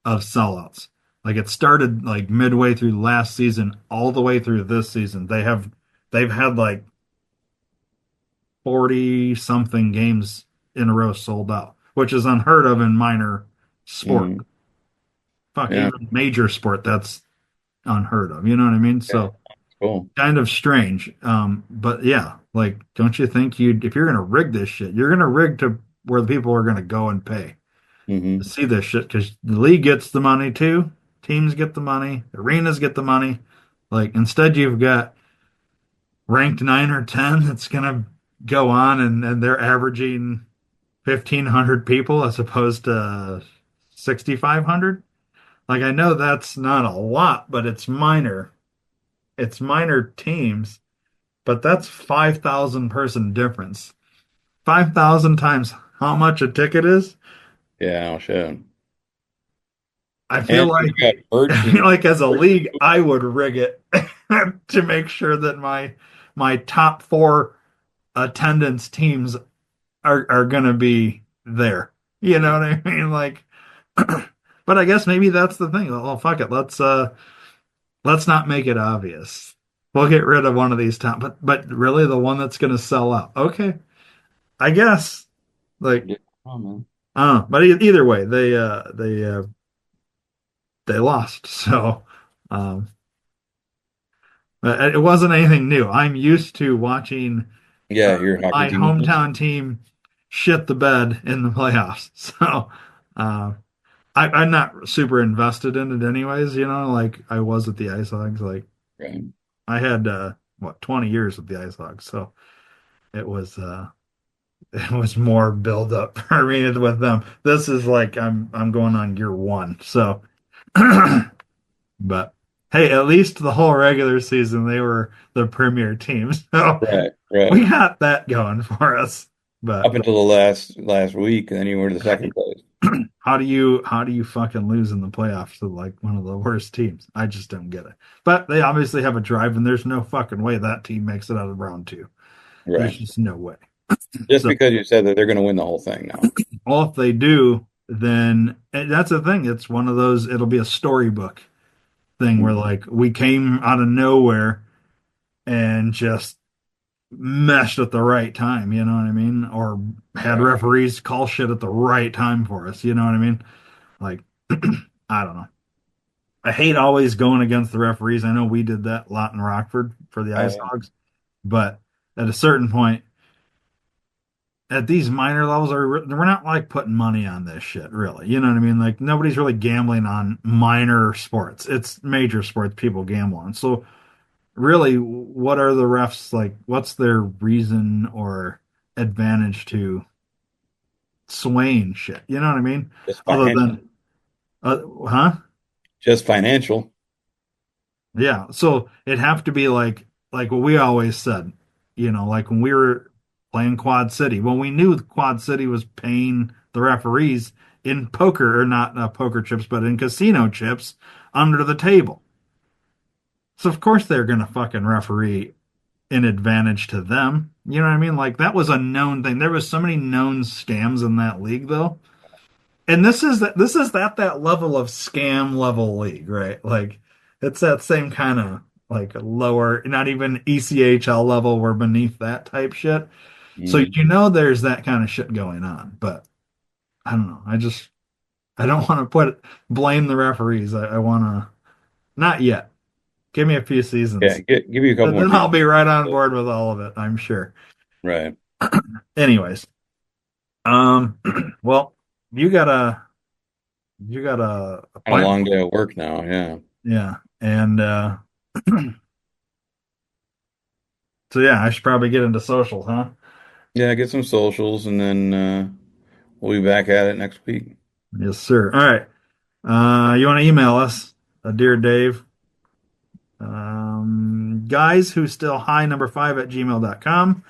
of sellouts. Like it started like midway through last season, all the way through this season. They've had like 40 something games in a row sold out, which is unheard of in minor sport. Mhm. Fuck, Yeah. even major sport, that's unheard of. You know what I mean? Yeah. So Cool. kind of strange. But yeah, like, don't you think if you're gonna rig this shit, you're gonna rig to where the people are gonna go and pay to Hmm. see this shit because the league gets the money too, teams get the money, arenas get the money. Like instead, you've got ranked 9 or 10 that's gonna go on and they're averaging 1,500 people as opposed to 6,500. Like I know that's not a lot, but it's minor. It's minor teams, but that's 5,000 person difference. 5,000 times how much a ticket is? Yeah. Oh, shit. I feel And you like got bird I feel teams. like as a league, I would rig it to make sure that my top four attendance teams are gonna be there. You know what I mean? Like, but I guess maybe that's the thing. Well, fuck it. Let's not make it obvious. We'll get rid of one of these top, but really the one that's gonna sell out. Okay, I guess. Like, Yeah. Oh, man. I don't know. But either way, they lost. So um, it wasn't anything new. I'm used to watching uh, Yeah, your hockey my team is. hometown team shit the bed in the playoffs. So uh, I'm not super invested in it anyways, like I was at the Ice Hogs. Like Right. I had 20 years with the Ice Hogs, so it was it was more build up for me with them. This is like I'm going on year one. So but hey, at least the whole regular season they were the premier team. So Right, right. we got that going for us. But Up until the last week, and then you were to the second place. how do you fucking lose in the playoffs to like one of the worst teams? I just don't get it. But they obviously have a drive, and there's no fucking way that team makes it out of round two. There's Right. just no way. Just So, because you said that they're going to win the whole thing now. well, if they do, then and that's the thing. It's one of those. It'll be a storybook thing where like we came out of nowhere and just meshed at the right time. You know what I mean? Or had Right. referees call shit at the right time for us. You know what I mean? Like I don't know. I hate always going against the referees. I know we did that a lot in Rockford for the Oh, Ice yeah. Hogs, but at a certain point, at these minor levels, we're not like putting money on this shit, really. You know what I mean? Like nobody's really gambling on minor sports. It's major sports people gamble on. So really, what are the refs like? What's their reason or advantage to swaying shit? You know what I mean? Just Other financial. than, huh? Just financial. Yeah, so it'd have to be like what we always said, like when we were playing Quad City. Well, we knew Quad City was paying the referees in poker or not poker chips, but in casino chips under the table. So of course they're gonna fucking referee in advantage to them. You know what I mean? Like that was a known thing. There was so many known scams in that league though. And this is that level of scam level league, right? Like it's that same kind of like lower, not even ECHL level. We're beneath that type shit. So Mm. there's that kind of shit going on. But I don't know. I don't want to blame the referees. I want to not yet. Give me a few Yeah, seasons, give you a couple and more then I'll seasons. be right on board with all of it. I'm sure. Right. Anyways, well, you got a And a appointment. long day at work now. Yeah. Yeah, and so yeah, I should probably get into socials, huh? Yeah, get some socials, and then we'll be back at it next week. Yes, sir. All right. You want to email us, dear Dave, guys who still high number five at gmail.com.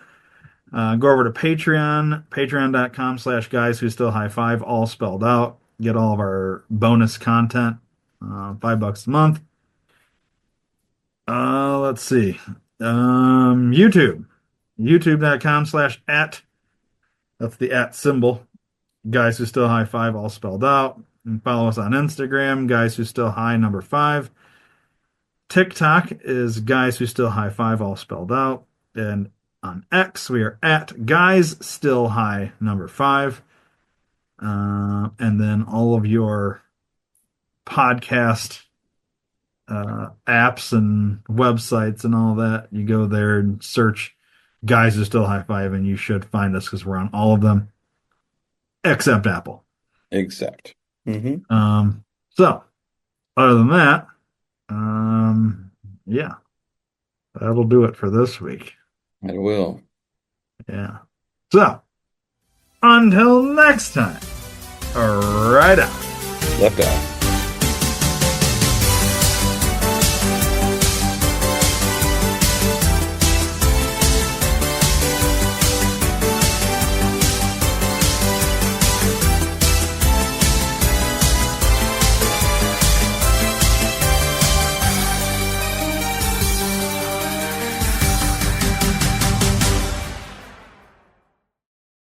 Go over to Patreon, patreon.com/ guys who still high five, all spelled out. Get all of our bonus content, $5 a month. Let's see. YouTube, youtube.com/at, that's the at symbol, guys who still high five, all spelled out. And follow us on Instagram, guys who still high number five. TikTok is guys who still high five, all spelled out. And on X, we are at guys still high number five. And then all of your podcast apps and websites and all that, you go there and search guys who still high five, and you should find us because we're on all of them except Apple. Except. Hmm. So other than that, um, yeah, that'll do it for this week. I will. Yeah. So until next time, right out. Left out.